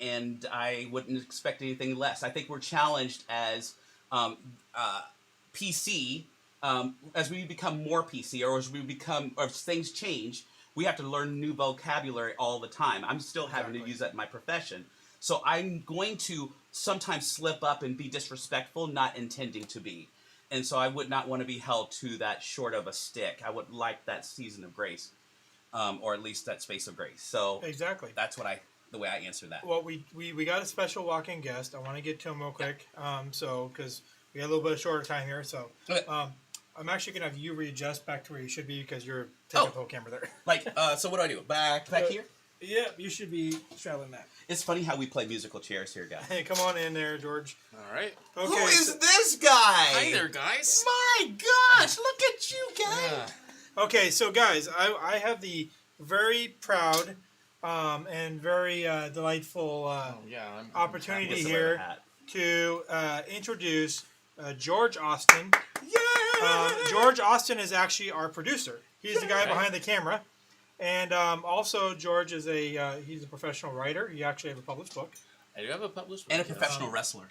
And I wouldn't expect anything less. I think we're challenged as PC, as we become more PC, or as things change, we have to learn new vocabulary all the time. I'm still having to use that in my profession. So I'm going to sometimes slip up and be disrespectful, not intending to be. And so I would not want to be held to that short of a stick. I would like that season of grace, or at least that space of grace. So exactly, that's the way I answer that. Well, we got a special walk-in guest. I want to get to him real quick. Because we got a little bit of shorter time here. So I'm actually gonna have you readjust back to where you should be because you're taking the whole camera there. So what do I do? Back here? Yeah, you should be straddling that. It's funny how we play musical chairs here, guys. Hey, come on in there, George. All right. Okay, Who is this guy? Hi there, guys. My gosh, look at you, guy. Yeah. Okay, so guys, I have the very proud and very delightful opportunity here to introduce George Austin. Yeah. George Austin is actually our producer. He's the guy behind the camera. And also, George is he's a professional writer. He actually has a published book. I do have a published book. And a professional wrestler.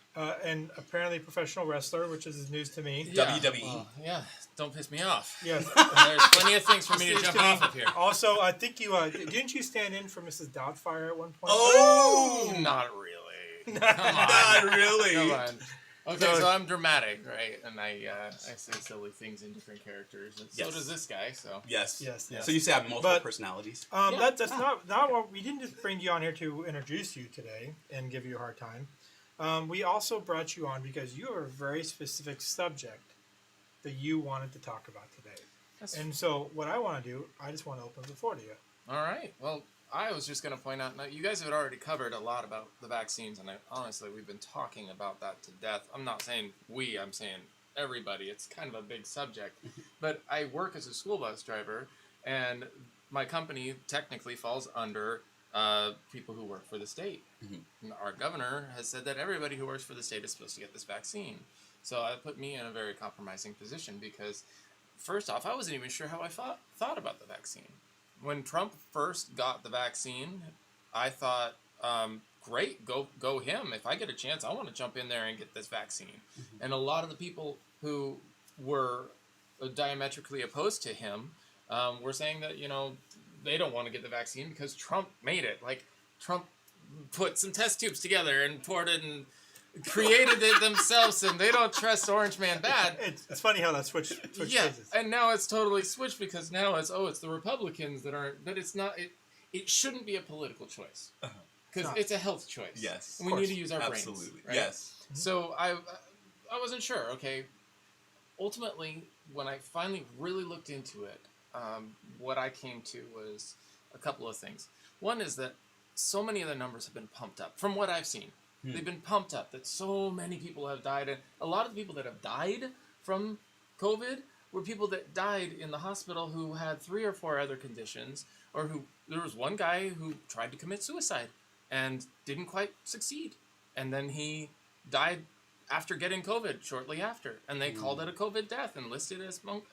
And apparently a professional wrestler, which is news to me. Yeah, WWE. Well, yeah, don't piss me off. Yes. There's plenty of things for me to News jump me. off of here. Also, I think you didn't you stand in for Mrs. Doubtfire at one point? Oh! Not really. Not Come on. Not really. Come on. Okay, No. so I'm dramatic, right? And I say silly things in different characters. And so Yes. does this guy, so. Yes. Yes. So you say I have multiple personalities. That's not what we didn't just bring you on here to introduce you today and give you a hard time. We also brought you on because you have a very specific subject that you wanted to talk about today. And so what I want to do, I just want to open the floor to you. All right. Well, I was just going to point out, now you guys have already covered a lot about the vaccines, and honestly, we've been talking about that to death. I'm not saying we, I'm saying everybody. It's kind of a big subject. But I work as a school bus driver, and my company technically falls under people who work for the state. Mm-hmm. Our governor has said that everybody who works for the state is supposed to get this vaccine. So that put me in a very compromising position because, first off, I wasn't even sure how I thought about the vaccine. When Trump first got the vaccine, I thought, great, go him. If I get a chance, I want to jump in there and get this vaccine. Mm-hmm. And a lot of the people who were diametrically opposed to him were saying that, they don't want to get the vaccine because Trump made it. Like, Trump put some test tubes together and poured it and created it themselves, and they don't trust Orange Man bad. It's funny how that switched yeah, phases. and now it's totally switched because now it's the Republicans that aren't. But it's not. It shouldn't be a political choice because it's a health choice. Yes, and we need to use our brains. Absolutely. Right? Yes. Mm-hmm. So I wasn't sure. Okay, ultimately, when I finally really looked into it, what I came to was a couple of things. One is that so many of the numbers have been pumped up from what I've seen. They've been pumped up that so many people have died. And a lot of the people that have died from COVID were people that died in the hospital who had 3 or 4 other conditions, or there was one guy who tried to commit suicide and didn't quite succeed. And then he died after getting COVID shortly after. And they called it a COVID death and listed it as monk.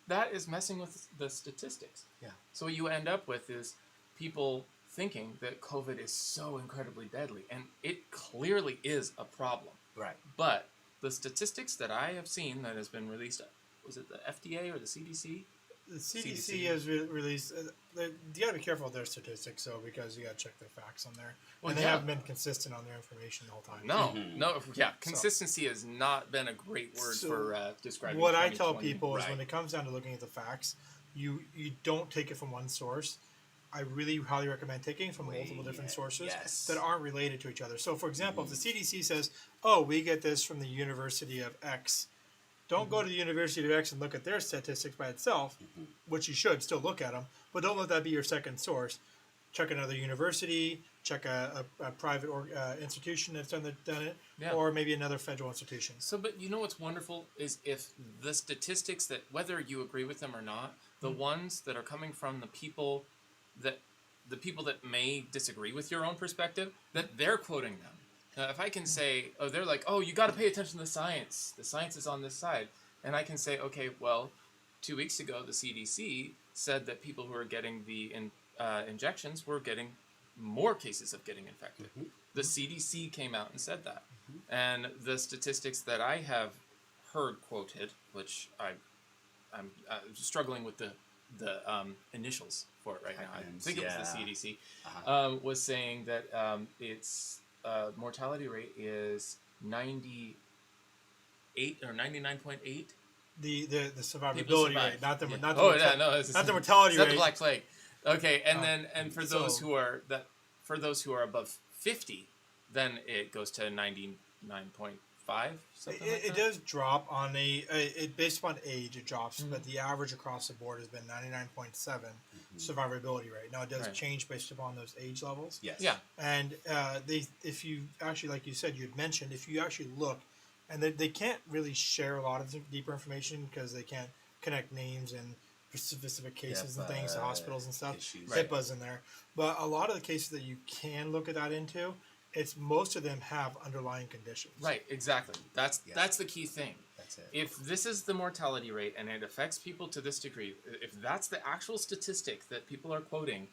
That is messing with the statistics. Yeah. So what you end up with is people thinking that COVID is so incredibly deadly, and it clearly is a problem. Right. But the statistics that I have seen that has been released, was it the FDA or the CDC? The CDC has released. You gotta be careful with their statistics, though, because you gotta check their facts on there, and they haven't been consistent on their information the whole time. No, consistency has not been a great word for describing. What I tell 2020. people is when it comes down to looking at the facts, you don't take it from one source. I really highly recommend taking from multiple different sources Yes. that aren't related to each other. So, for example, if the CDC says, "Oh, we get this from the University of X," don't go to the University of X and look at their statistics by itself, which you should still look at them, but don't let that be your second source. Check another university, check a private institution that's done it, Yeah. or maybe another federal institution. So, but you know what's wonderful is if the statistics that, whether you agree with them or not, the ones that are coming from the people that may disagree with your own perspective, that they're quoting them. Now, if I can say, oh, they're like, oh, you got to pay attention to the science. The science is on this side. And I can say, okay, well, 2 weeks ago, the CDC said that people who are getting the injections were getting more cases of getting infected. The CDC came out and said that. And the statistics that I have heard quoted, which I'm struggling with the initials for it right now. I think it was the CDC, was saying that its mortality rate is 98 or 99.8. The survivability rate, not the the mortality not rate. the Black Plague. Okay, and then for those who are above 50, then it goes to 99.5. It does drop on it based upon age. It drops, but the average across the board has been 99.7 survivability rate. Now it does change based upon those age levels. Yes. Yeah. And if you actually, like you said, you had mentioned, if you actually look, and they can't really share a lot of deeper information because they can't connect names and specific cases and things to hospitals and stuff. HIPAA's in there, but a lot of the cases that you can look at that into, most of them have underlying conditions. Right, exactly. That's the key thing. That's it. If this is the mortality rate and it affects people to this degree, if that's the actual statistic that people are quoting,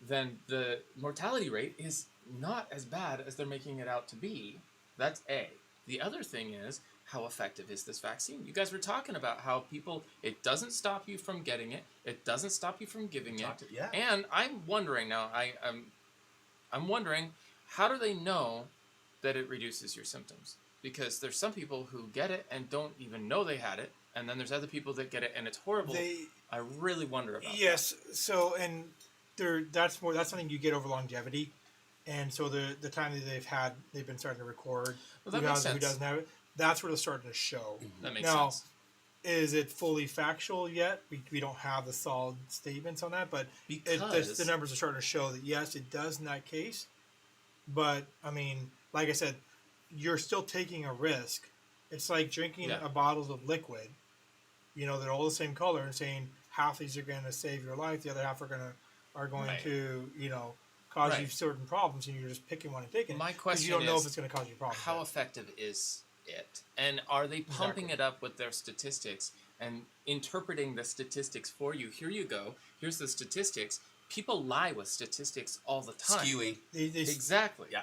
then the mortality rate is not as bad as they're making it out to be. That's A. The other thing is, how effective is this vaccine? You guys were talking about how it doesn't stop you from getting it. It doesn't stop you from giving it. Yeah. And I'm wondering now, I'm wondering, how do they know that it reduces your symptoms? Because there's some people who get it and don't even know they had it, and then there's other people that get it and it's horrible. I really wonder about that. So and that's something you get over longevity. And so the time that they've been starting to record who doesn't have it, that's where it's starting to show. That makes sense. Is it fully factual yet? We don't have the solid statements on that, but the numbers are starting to show that yes, it does in that case. But I mean, like I said, you're still taking a risk. It's like drinking a bottle of liquid. They're all the same color, and saying half these are going to save your life, the other half are going to cause you certain problems, and you're just picking one and taking it. My question is, you don't know if it's going to cause you problems. How effective is it? And are they pumping it up with their statistics and interpreting the statistics for you? Here you go. Here's the statistics. People lie with statistics all the time. Skewing. Exactly. Yeah.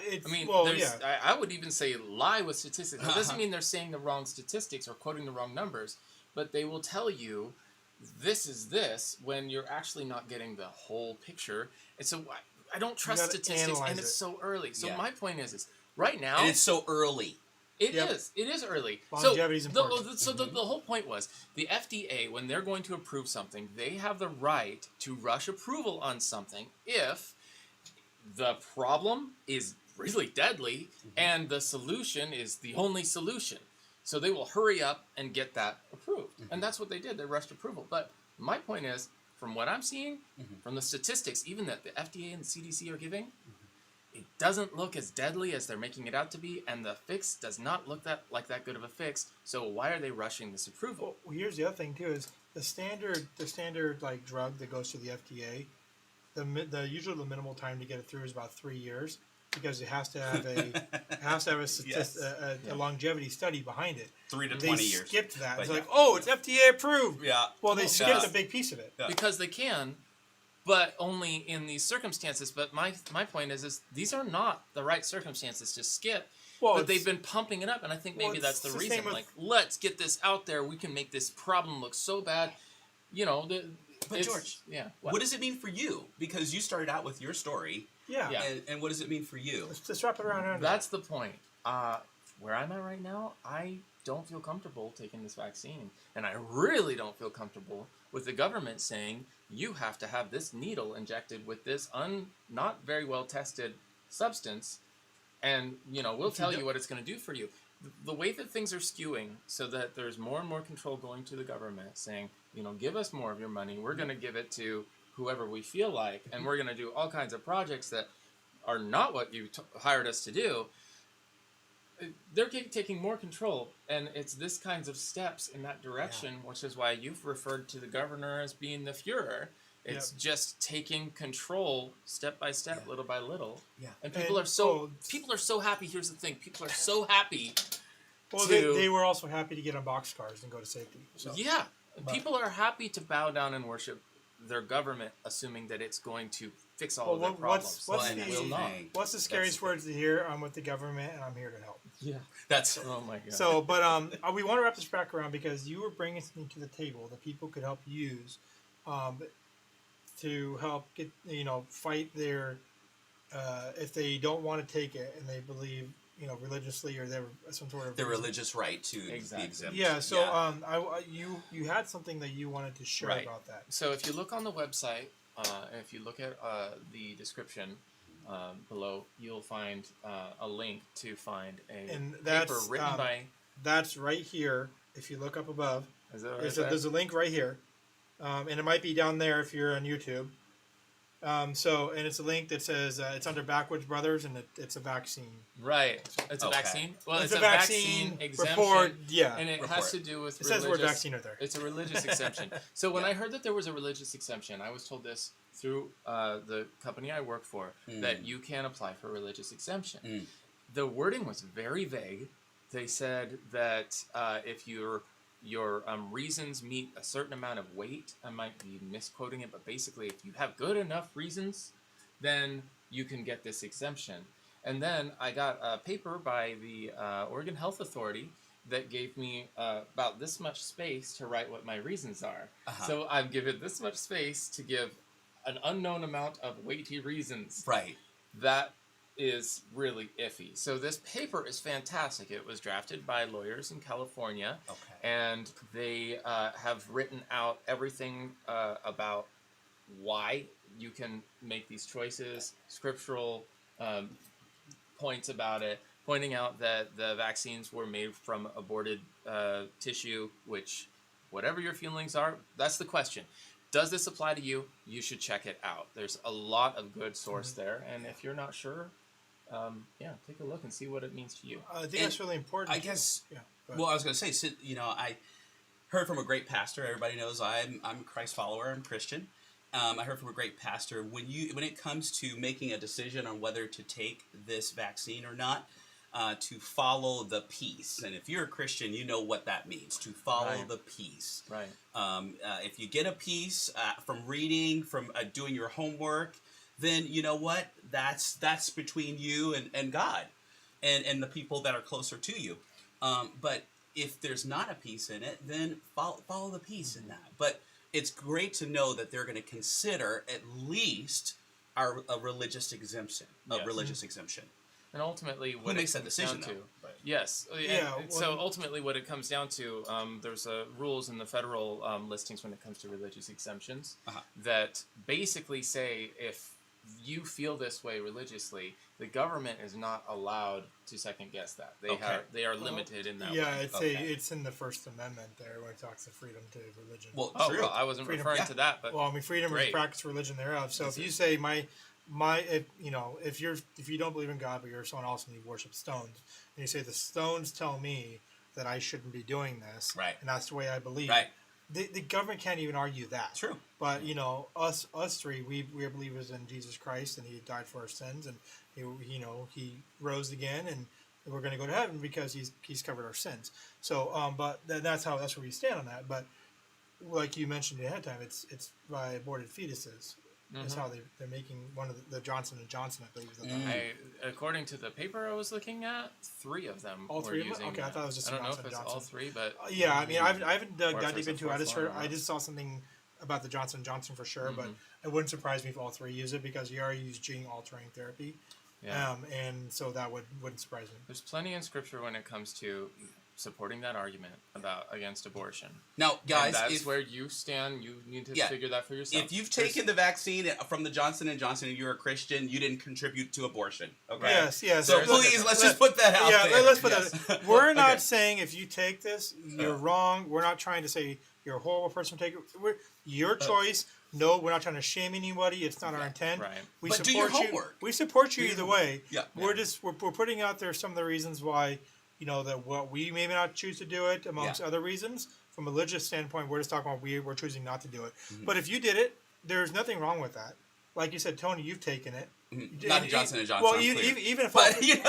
I would even say lie with statistics. It doesn't mean they're saying the wrong statistics or quoting the wrong numbers, but they will tell you this is this when you're actually not getting the whole picture. And so I don't trust statistics, and it's so early. So my point is right now... And it's so early. It is early. Longevity's important. So the whole point was, the FDA, when they're going to approve something, they have the right to rush approval on something if the problem is really deadly and the solution is the only solution. So they will hurry up and get that approved. And that's what they did. They rushed approval. But my point is, from what I'm seeing, from the statistics, even that the FDA and the CDC are giving, it doesn't look as deadly as they're making it out to be, and the fix does not look like that good of a fix. So why are they rushing this approval? Well, here's the other thing too: is the standard like drug that goes to the FDA, usually the minimal time to get it through is about 3 years, because it has to have a longevity study behind it. 3 to 20 years. They skipped that. It's like, oh, it's FDA approved. Yeah. Well, they skipped a big piece of it. Yeah. Because they can, but only in these circumstances. But my point is these are not the right circumstances to skip. Well, but they've been pumping it up, and I think maybe that's the reason. Like, let's get this out there. We can make this problem look so bad. But George, what does it mean for you? Because you started out with your story. Yeah. And what does it mean for you? Let's wrap it around. That's the point. Where I'm at right now, I don't feel comfortable taking this vaccine, and I really don't feel comfortable with the government saying you have to have this needle injected with this not very well tested substance, and we'll tell you what it's going to do for you. The way that things are skewing, so that there's more and more control going to the government, saying, give us more of your money. We're going to give it to whoever we feel like, and we're going to do all kinds of projects that are not what you hired us to do. They're taking more control, and it's this kinds of steps in that direction, which is why you've referred to the governor as being the Führer. It's just taking control step by step, little by little. Yeah. And people are so happy. Here's the thing: people are so happy. Well, they were also happy to get on boxcars and go to safety. So. Yeah, people are happy to bow down and worship their government, assuming that it's going to fix all of their problems. What's the scariest words to hear? I'm with the government, and I'm here to help. Yeah, that's oh my god. So, but we want to wrap this back around because you were bringing something to the table that people could help use, to help get fight their if they don't want to take it and they believe religiously or they're some sort of the religious right to be exempt. Yeah. So you had something that you wanted to share about that. So if you look on the website, if you look at the description below, you'll find a link to find a paper written by. That's right here. If you look up above, is that there's a link right here, and it might be down there if you're on YouTube. And it's a link that says it's under Backwoods Brothers, and it's a vaccine. Right. It's a vaccine. Well, it's a vaccine exemption. Report. Yeah. And it has to do with. It says the word vaccine right there. It's a religious exemption. So when I heard that there was a religious exemption, I was told this through the company I work for that you can apply for a religious exemption. The wording was very vague. They said that if your reasons meet a certain amount of weight, I might be misquoting it, but basically if you have good enough reasons, then you can get this exemption. And then I got a paper by the Oregon Health Authority that gave me about this much space to write what my reasons are. So I've given this much space to give an unknown amount of weighty reasons. Right. That is really iffy. So this paper is fantastic. It was drafted by lawyers in California, and they have written out everything about why you can make these choices, scriptural points about it, pointing out that the vaccines were made from aborted tissue, which, whatever your feelings are, that's the question. Does this apply to you? You should check it out. There's a lot of good source there, and if you're not sure, take a look and see what it means to you. I think that's really important. I guess. Yeah. Well, I was going to say, I heard from a great pastor. Everybody knows I'm a Christ follower. I'm Christian. I heard from a great pastor when it comes to making a decision on whether to take this vaccine or not, to follow the peace. And if you're a Christian, you know what that means, to follow the peace. Right. If you get a peace from reading, from doing your homework, then you know what? That's between you and God and the people that are closer to you. But if there's not a peace in it, then follow the peace in that. But it's great to know that they're going to consider at least a religious exemption. And ultimately, what who makes that comes decision down to, though? yes, Yeah. So ultimately, what it comes down to, there's rules in the federal listings when it comes to religious exemptions that basically say if you feel this way religiously, the government is not allowed to second guess that. They are limited in that way. Yeah, it's in the First Amendment there where it talks of freedom to religion. Well, well, I wasn't referring to that, but freedom is practice religion thereof. So if you say if you don't believe in God but you're someone else and you worship stones, and you say the stones tell me that I shouldn't be doing this, and that's the way I believe. Right. The government can't even argue that. True. But us three, we are believers in Jesus Christ, and He died for our sins, and He rose again, and we're going to go to heaven because He's covered our sins. So, but that's where we stand on that. But like you mentioned ahead of time, it's by aborted fetuses. That's how they're making one of the Johnson & Johnson, I believe. According to the paper I was looking at, 3 of them all 3 were using Okay, I thought it was just I don't know Johnson if it's Johnson. all 3, but... yeah, I mean, I haven't dug deep into it. I just saw something about the Johnson & Johnson for sure, but it wouldn't surprise me if all 3 use it because you already use gene-altering therapy. Yeah. And so that wouldn't surprise me. There's plenty in Scripture when it comes to supporting that argument against abortion. Now, guys, and that's where you stand. You need to figure that for yourself. If you've taken the vaccine from the Johnson & Johnson and you're a Christian, you didn't contribute to abortion. Okay. Yes. So please, let's just put that out there. Yeah, let's put that. We're not Okay. saying if you take this, you're wrong. We're not trying to say you're a horrible person for taking it. Your choice. No, we're not trying to shame anybody. It's not our intent. Right. We But support do your you. homework. We support you either way. Yeah. We're putting out there some of the reasons why, that what we maybe not choose to do it amongst other reasons. From a religious standpoint, we're just talking about we're choosing not to do it. Mm-hmm. But if you did it, there's nothing wrong with that. Like you said, Tony, you've taken it. Mm-hmm. Not Johnson & Johnson. Well, I'm even clear. if I'm saying,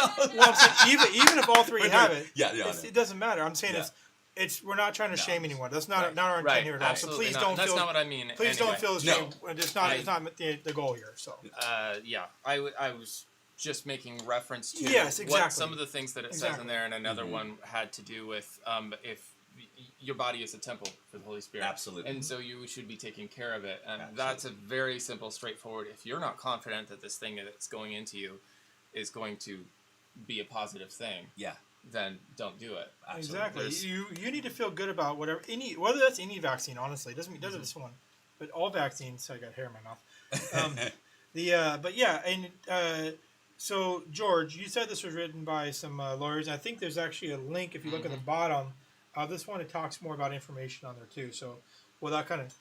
even if all three have it, it doesn't matter. I'm saying it's we're not trying to shame anyone. That's not our intent here at all. So Absolutely please not. don't That's feel. not what I mean. Please anyway. don't feel ashamed. It's not the goal here. So I was just making reference to Yes, exactly. what some of the things that it says in there, and another one had to do with if your body is a temple for the Holy Spirit. Absolutely. And so you should be taking care of it. And that's a very simple, straightforward. If you're not confident that this thing that's going into you is going to be a positive thing, then don't do it. Exactly. You need to feel good about whether that's any vaccine. Honestly, it doesn't this one, but all vaccines. I got hair in my mouth. So George, you said this was written by some lawyers. I think there's actually a link if you look at the bottom of this one. It talks more about information on there too. So will that kind of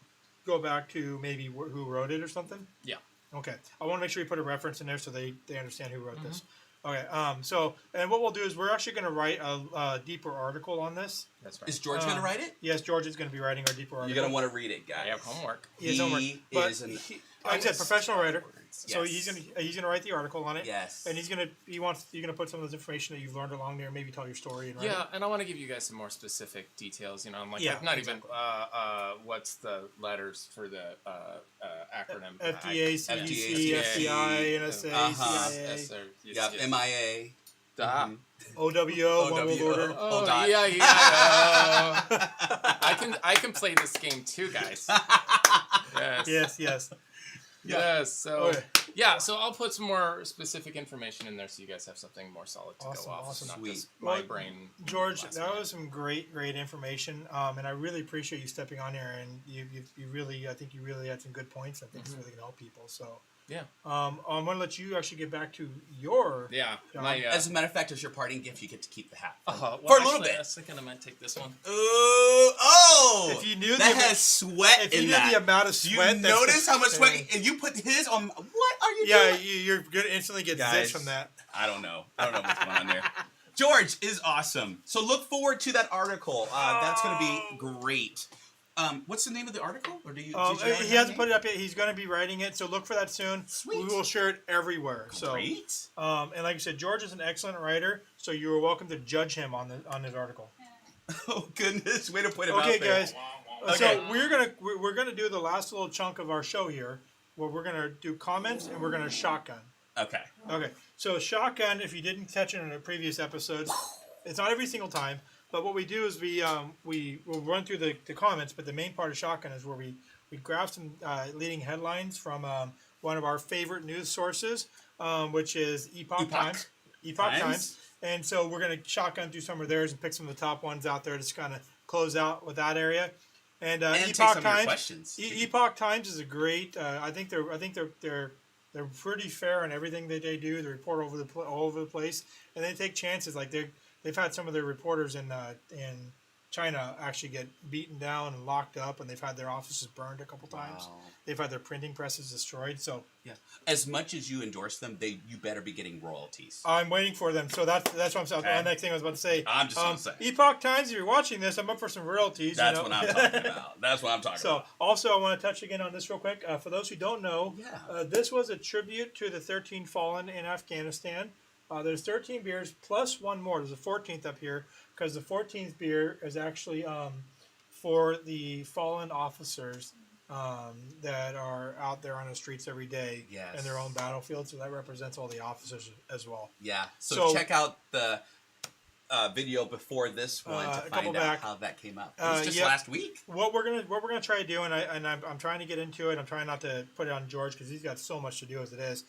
go back to maybe who wrote it or something? Yeah. Okay. I want to make sure you put a reference in there so they understand who wrote this. Okay. And what we'll do is we're actually going to write a deeper article on this. That's right. Is George going to write it? Yes, George is going to be writing our deeper article. You're going to want to read it, guys. I have homework. He has homework. But like I said, professional writer. So he's gonna write the article on it. Yes. And you're gonna put some of this information that you've learned along there, maybe tell your story and write it. And I want to give you guys some more specific details. I'm like, exactly. what's the letters for the acronym? FDA, CDC, FBI, NSA, CIA. MIA. OWO, One World Order. Oh, I can play this game too, guys. Yes. So so I'll put some more specific information in there so you guys have something more solid to go off. Awesome. Not Sweet. just my brain. George, that was some great information, and I really appreciate you stepping on here. And you really, I think you really had some good points. I think it's really gonna help people. So I'm gonna let you actually get back to your As a matter of fact, as your parting gift, you get to keep the hat for a little bit. I was thinking I might take this one. If you knew that has sweat if you in knew that. the amount of sweat, you notice how much sweat, and you put his on. What are you doing? Yeah, you're gonna instantly get Guys, zits from that. I don't know what's going on there. George is awesome. So look forward to that article. That's going to be great. What's the name of the article? Or do you? He hasn't put it up yet. He's going to be writing it, so look for that soon. Sweet. We will share it everywhere. Great. So, and like I said, George is an excellent writer, so you are welcome to judge him on his article. Oh goodness! Way to put him out Okay, there. guys. So we're gonna do the last little chunk of our show here, where we're gonna do comments and we're gonna shotgun. Okay. Okay. So shotgun, if you didn't catch it in the previous episodes, it's not every single time. But what we do is we will run through the comments, but the main part of shotgun is where we grab some leading headlines from one of our favorite news sources, which is Epoch Times. Epoch Times. And so we're going to shotgun through some of theirs and pick some of the top ones out there to kind of close out with that area. And take Epoch some of your Times. questions. Epoch Times is a great. I think they're pretty fair on everything that they do. They report all over the place, and they take chances. Like they've had some of their reporters in China actually get beaten down and locked up, and they've had their offices burned a couple times. Wow. They've had their printing presses destroyed. So as much as you endorse them, you better be getting royalties. I'm waiting for them. So that's what I'm saying. Okay. The next thing I was about to say. I'm just gonna say Epoch Times. If you're watching this, I'm up for some royalties. That's what I'm talking about. That's what I'm talking about. So also, I want to touch again on this real quick. For those who don't know, this was a tribute to the 13 fallen in Afghanistan. There's 13 beers plus one more. There's a 14th up here because the 14th beer is actually for the fallen officers that are out there on the streets every day in their own battlefield. So that represents all the officers as well. Yeah. So check out the video before this one to find out how that came up. It was just last week. What we're gonna try to do, and I'm trying to get into it. I'm trying not to put it on George because he's got so much to do as it is.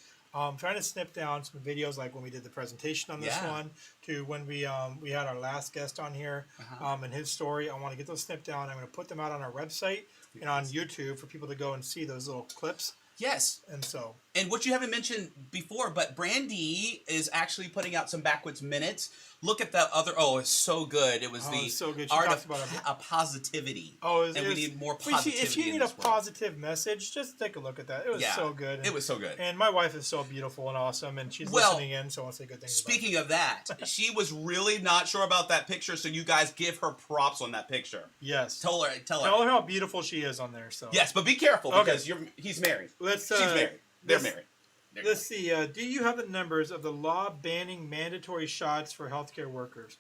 trying to snip down some videos like when we did the presentation on this Yeah. one to when we had our last guest on here and his story. I want to get those snipped down. I'm going to put them out on our website and on YouTube for people to go and see those little clips. Yes. And so, And what you haven't mentioned before, but Brandy is actually putting out some Backwoods minutes. Look at that other. Oh, it's so good. It was it's so good. She art talks of about positivity. and we need more If positivity you in need a this world. positive message, just take a look at that. It was so good. It was so good. And my wife is so beautiful and awesome, and she's Well, listening in, so I want to say good things. Speaking of that, she was really not sure about that picture, so you guys give her props on that picture. Yes. Tell her. Tell her how beautiful she is on there. So. Yes, but be careful because he's married. Let's. She's married. They're married. Let's see. Do you have the numbers of the law banning mandatory shots for healthcare workers?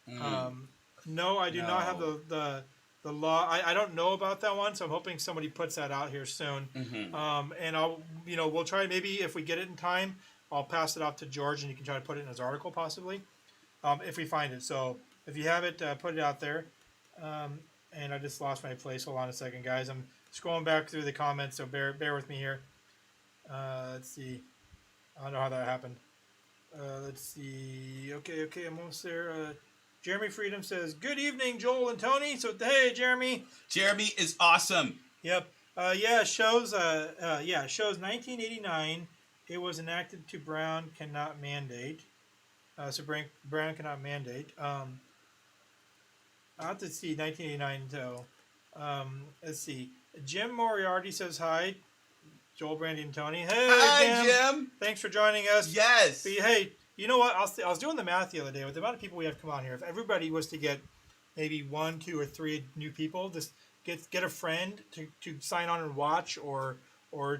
No, I do not have the law. I don't know about that one, so I'm hoping somebody puts that out here soon. And I'll we'll try, maybe if we get it in time, I'll pass it off to George and you can try to put it in his article possibly, if we find it. So if you have it, put it out there. And I just lost my place. Hold on a second, guys. I'm scrolling back through the comments, so bear with me here. Let's see. I don't know how that happened. Let's see. Okay, I'm almost there. Jeremy Freedom says, "Good evening, Joel and Tony." So, hey, Jeremy. Jeremy is awesome. Yep. Shows 1989. It was enacted to Brown cannot mandate. So Brown cannot mandate. I have to see 1989 though. Let's see. Jim Moriarty says hi. Joel, Brandy, and Tony. Hey, Hi, Jim. Thanks for joining us. Yes. But, hey, you know what? I was doing the math the other day with the amount of people we have come on here. If everybody was to get maybe 1, 2, or 3 new people, just get a friend to sign on and watch, or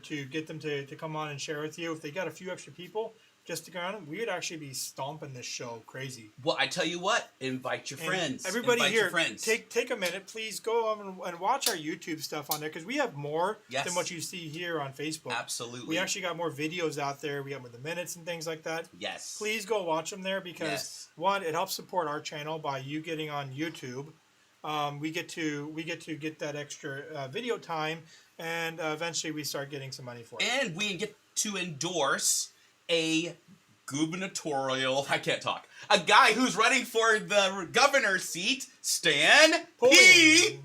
to get them to come on and share with you. If they got a few extra people just to go on, we would actually be stomping this show crazy. Well, I tell you what, invite your friends. Everybody invite here, your friends. take a minute, please go on and watch our YouTube stuff on there, because we have more than what you see here on Facebook. Absolutely. We actually got more videos out there. We got more the minutes and things like that. Yes. Please go watch them there, because one, it helps support our channel by you getting on YouTube. We get to get that extra video time, and eventually we start getting some money for it. And we get to endorse a gubernatorial, I can't talk, a guy who's running for the governor's seat, Stan Pulliam.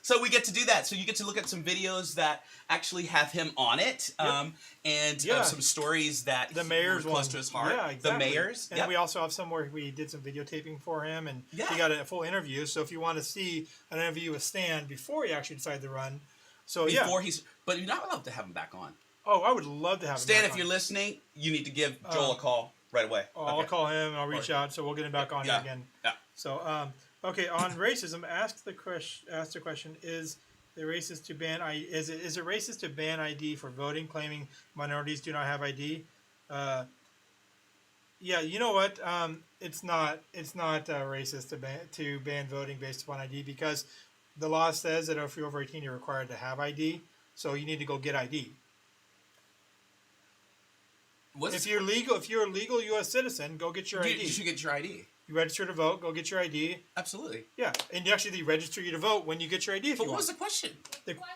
So we get to do that. So you get to look at some videos that actually have him on it, and some stories that the mayor's were close to his heart. Yeah, exactly. The mayor's. And then we also have some where we did some videotaping for him, and he got a full interview. So if you want to see an interview with Stan before he actually decided to run, but you're not allowed to have him back on. Oh, I would love to have him Stan, back if on. you're listening, you need to give Joel a call right away. I'll call him and I'll reach out, so we'll get him back on here again. Yeah. So, okay, on racism, ask the question: Is it racist to ban ID for voting, claiming minorities do not have ID? Yeah, you know what? It's not racist to ban voting based upon ID, because the law says that if you're over 18, you're required to have ID. So you need to go get ID. If you're a legal U.S. citizen, go get your ID. You should get your ID. You register to vote, go get your ID. Absolutely. Yeah, and actually they register you to vote when you get your ID if you want. What was the question? The question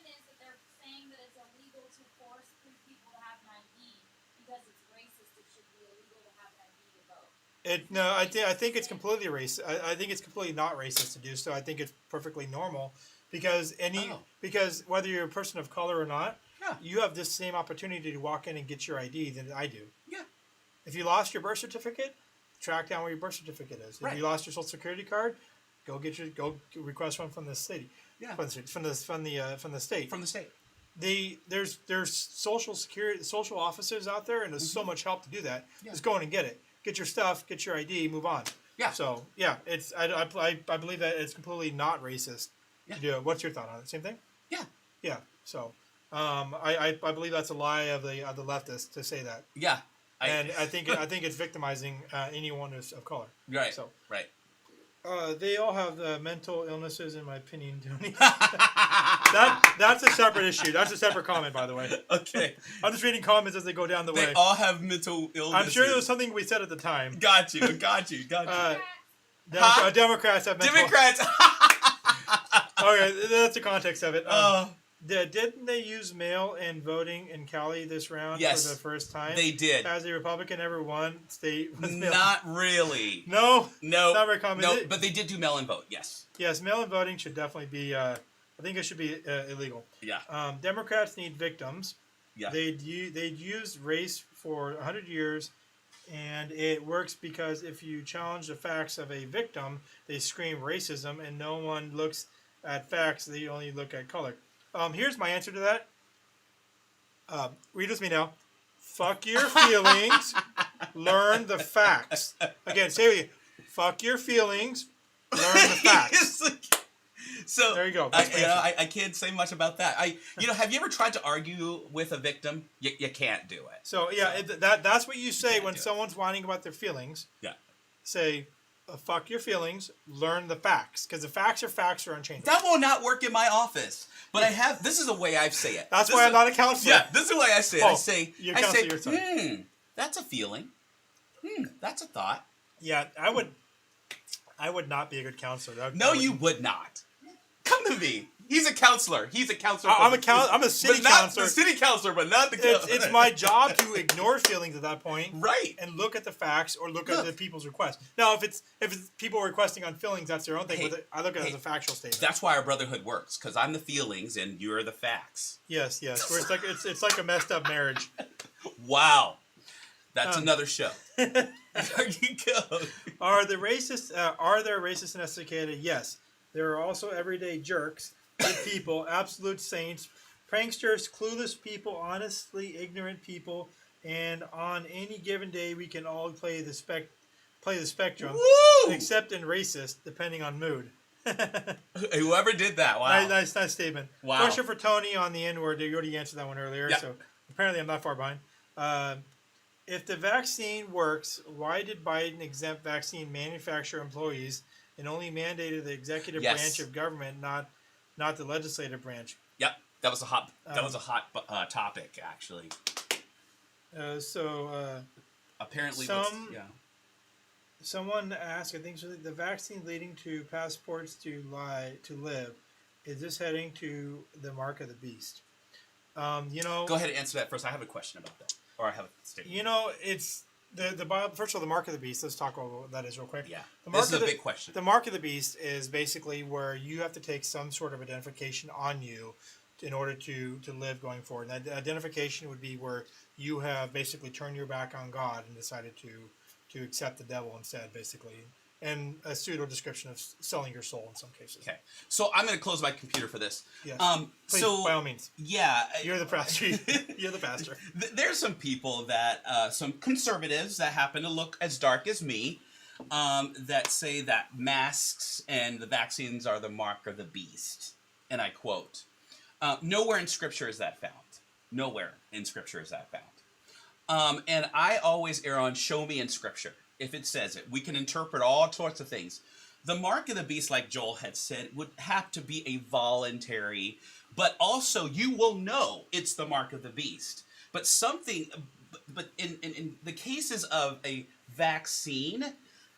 is that they're saying that it's illegal to force 3 people to have an ID because it's racist. It should be illegal to have an ID to vote. I think it's completely racist. I think it's completely not racist to do so. I think it's perfectly normal, because because whether you're a person of color or not, you have this same opportunity to walk in and get your ID that I do. Yeah. If you lost your birth certificate, track down where your birth certificate is. If you lost your social security card, go request one from the city. Yeah. From the state. From the state. There's social offices out there, and there's so much help to do that. Just go in and get it. Get your stuff, get your ID, move on. Yeah. So I believe that it's completely not racist to do it. What's your thought on it? Same thing? Yeah. Yeah. So I believe that's a lie of the leftists to say that. Yeah. I think it's victimizing anyone of color. Right. So right. They all have mental illnesses, in my opinion, Tony. That's a separate issue. That's a separate comment, by the way. Okay. I'm just reading comments as they go down the way. They all have mental illnesses. I'm sure there was something we said at the time. Got you. Democrats have mental. Democrats. Okay, that's the context of it. Didn't they use mail-in voting in Cali this round Yes, for the first time? they did. Has a Republican ever won state with mail-in? Not really. No, No. not very common. No, but they did do mail-in vote. Yes. Yes, mail-in voting should definitely be. I think it should be illegal. Yeah. Democrats need victims. Yeah. They'd used race for 100 years, and it works because if you challenge the facts of a victim, they scream racism, and no one looks at facts. They only look at color. Here's my answer to that. Read with me now. Fuck your feelings. Learn the facts. Again, say it with you. Fuck your feelings. Learn the facts. So there you go. I can't say much about that. Have you ever tried to argue with a victim? You can't do it. So yeah, that's what you say when someone's whining about their feelings. Yeah. Say, fuck your feelings. Learn the facts, because the facts are unchangeable. That will not work in my office. But this is the way I say it. That's why I'm not a counselor. Yeah, this is the way I say it. I say, that's a feeling. That's a thought. Yeah, I would not be a good counselor. No, you would not. Come to me. He's a counselor. He's a counselor. I'm a city counselor. The city counselor, but not the counselor. It's my job to ignore feelings at that point, right? And look at the facts or look at the people's requests. Now, if it's people requesting on feelings, that's their own thing. But I look at it as a factual statement. That's why our brotherhood works, because I'm the feelings and you're the facts. Yes. Where it's like a messed up marriage. Wow, that's another show. There you go. Are there racists and uneducated? Yes. There are also everyday jerks, good people, absolute saints, pranksters, clueless people, honestly ignorant people, and on any given day we can all play the spectrum, Woo! except in racist, depending on mood. Whoever did that, wow. Nice statement. Wow. Question for Tony on the N-word. You already answered that one earlier, yeah. So apparently I'm not far behind. If the vaccine works, why did Biden exempt vaccine manufacturer employees and only mandated the executive branch of government, not the legislative branch? Yep, that was a hot topic actually. Apparently, someone asked, I think, so the vaccine leading to passports to live, is this heading to the mark of the beast? Go ahead and answer that first. I have a question about that, or I have a statement. It's. The Bible, first of all, the mark of the beast. Let's talk about what that is real quick. Yeah, this is a big question. The mark of the beast is basically where you have to take some sort of identification on you in order to live going forward. And that identification would be where you have basically turned your back on God and decided to accept the devil instead, basically. And a pseudo description of selling your soul in some cases. Okay, so I'm going to close my computer for this. Yes. Please, so by all means. Yeah, you're the pastor. You're the pastor. There's some people some conservatives that happen to look as dark as me, that say that masks and the vaccines are the mark of the beast, and I quote, "Nowhere in Scripture is that found. Nowhere in Scripture is that found." And I always err on show me in Scripture. If it says it, we can interpret all sorts of things. The mark of the beast, like Joel had said, would have to be a voluntary, but also you will know it's the mark of the beast. But in the cases of a vaccine,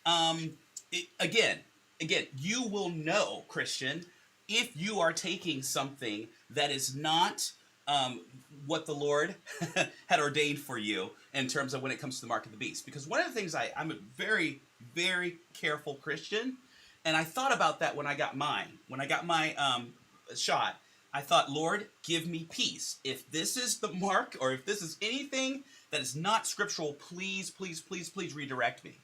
again, you will know, Christian, if you are taking something that is not what the Lord had ordained for you in terms of when it comes to the mark of the beast. Because one of the things I'm a very, very careful Christian, and I thought about that when I got mine. When I got my shot, I thought, Lord, give me peace. If this is the mark, or if this is anything that is not scriptural, please, please, please, please redirect me.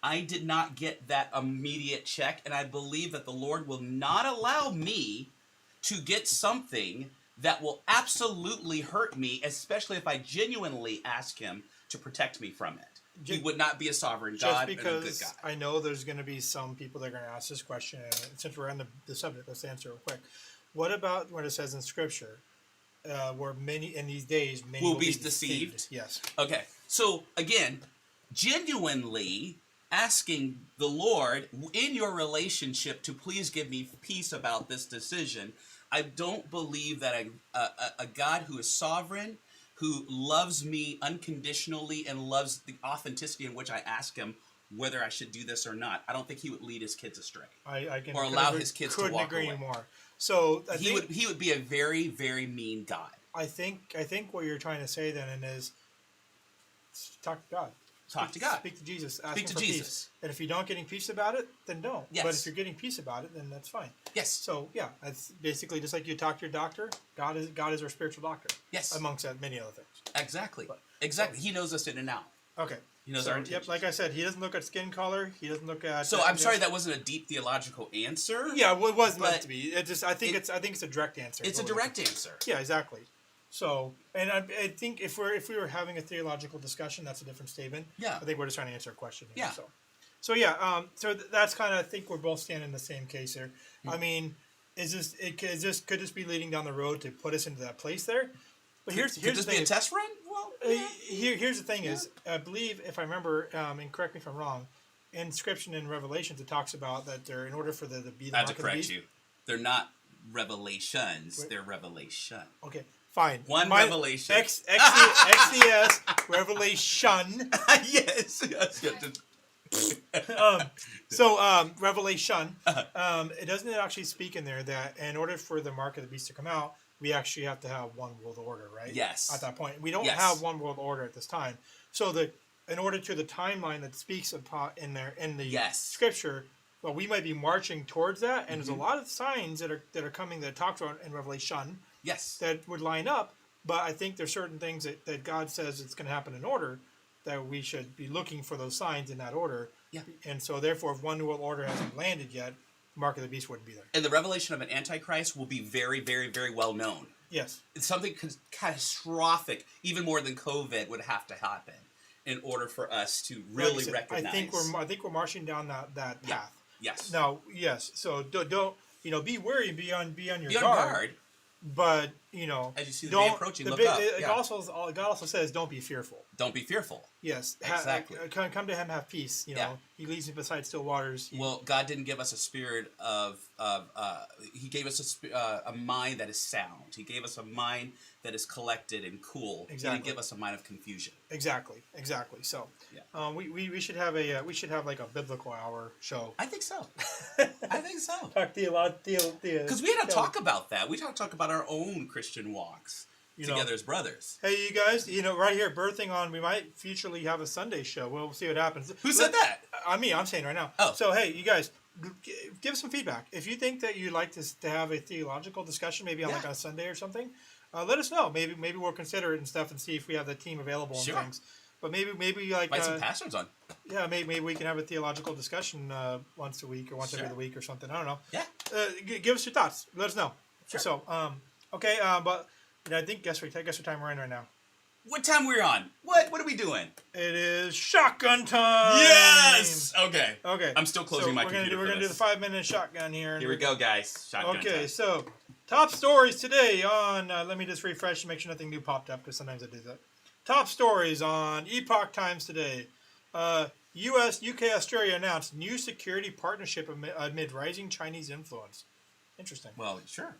I did not get that immediate check, and I believe that the Lord will not allow me to get something that will absolutely hurt me, especially if I genuinely ask him to protect me from it. He would not be a sovereign God, just but a good because God. I know there's going to be some people that are going to ask this question, and since we're on the subject, let's answer real quick. What about what it says in Scripture, where many in these days many will be deceived? Yes. Okay. So again, genuinely asking the Lord in your relationship to please give me peace about this decision. I don't believe that a God who is sovereign, who loves me unconditionally and loves the authenticity in which I ask him whether I should do this or not, I don't think he would lead his kids astray. I can or allow his kids to walk away. Couldn't agree more. So he would be a very, very mean God. I think what you're trying to say then is talk to God. Talk to God. Speak to Jesus. Ask Speak him to for Jesus. peace. And if you don't getting peace about it, then don't. Yes. But if you're getting peace about it, then that's fine. Yes. So yeah, that's basically just like you talk to your doctor. God is our spiritual doctor. Yes. Amongst many other things. Exactly. But, exactly. He knows us in and out. Okay. He knows so, our intentions. Yep. Like I said, he doesn't look at skin color. He doesn't look at. So I'm sorry that wasn't a deep theological answer. Yeah, well, it wasn't meant but to be. It just I think it's a direct answer. It's a direct answer. Yeah, exactly. So, and I think if we were having a theological discussion, that's a different statement. Yeah. I think we're just trying to answer a question here. Yeah. So yeah. That's kind of, I think we're both standing in the same case here. Mm-hmm. I mean, could this be leading down the road to put us into that place there? But here's Could the this thing. be a test run? Well, yeah. Here's the thing is, I believe, if I remember, and correct me if I'm wrong, in Scripture and Revelations it talks about that they're, in order for the be the I have mark to of the correct beast. you. They're not revelations. Wait. They're revelation. Okay, fine. One revelation. XES Revelation. yes. Revelation. It doesn't actually speak in there that in order for the mark of the beast to come out, we actually have to have one world order, right? Yes. At that point, we don't Yes. have one world order at this time. So in order to the timeline that speaks about in the Yes. Scripture, well, we might be marching towards that, and there's a lot of signs that are coming that talks about in Revelation Yes. that would line up. But I think there's certain things that God says it's going to happen in order, that we should be looking for those signs in that order. Yeah. And so therefore, if one world order hasn't landed yet, Mark of the Beast wouldn't be there. And the revelation of an antichrist will be very, very, very well known. Yes. It's something catastrophic, even more than COVID, would have to happen in order for us to really Like I said, recognize. I think we're marching down that path. Yes. Now, yes. So don't be wary, be on your Be on guard. guard. But As you see the don't day approaching, look bit- up. it Yeah. God also says, don't be fearful. Don't be fearful. Yes. Exactly. Come to Him, have peace. You know, Yeah. He leads me beside still waters. Well, God didn't give us a spirit of He gave us a mind that is sound. He gave us a mind that is collected and cool. He Exactly. didn't give us a mind of confusion. Exactly. So, Yeah. we should have like a biblical hour show. I think so. I think so. Talk Because we had to talk about that. We talk about our own Christian walks together as brothers. Hey, you guys, right here, birthing on. We might futurely have a Sunday show. We'll see what happens. Who said that? I'm saying right now. Oh. So hey, you guys, give us some feedback. If you think that you'd like to have a theological discussion, maybe on like a Sunday or something, let us know. Maybe we'll consider it and stuff, and see if we have the team available and Sure. things. But maybe like Invite some pastors on. yeah, maybe we can have a theological discussion once a week or once Sure. every week or something. I don't know. Yeah. Give us your thoughts. Let us know. Sure. So okay, but I think guess what time we're in right now. What time we're on? What are we doing? It is shotgun time. Yes. Okay. Okay. I'm still closing my we're computer. We're gonna do the 5-minute shotgun here. Here we go, guys. Shotgun Okay, time. so top stories today on. Let me just refresh and make sure nothing new popped up because sometimes I do that. Top stories on Epoch Times today. U.S., UK, Australia announced new security partnership amid rising Chinese influence. Interesting. Well, sure.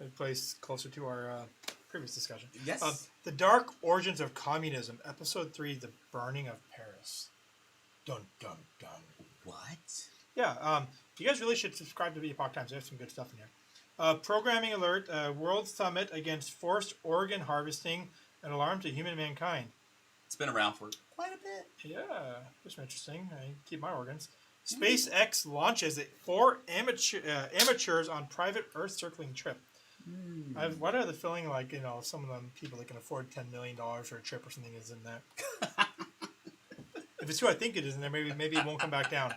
It plays closer to our previous discussion. Yes. The Dark Origins of Communism, Episode 3, The Burning of Paris. Dun, dun, dun. What? Yeah, you guys really should subscribe to the Epoch Times. There's some good stuff in here. Programming alert, World Summit against forced organ harvesting, an alarm to human mankind. It's been around for quite a bit. Yeah, that's interesting. I keep my organs. SpaceX launches 4 amateurs on private Earth-circling trip. Why do I have the feeling like, some of them people that can afford $10 million for a trip or something is in that? If it's who I think it is in there, maybe it won't come back down.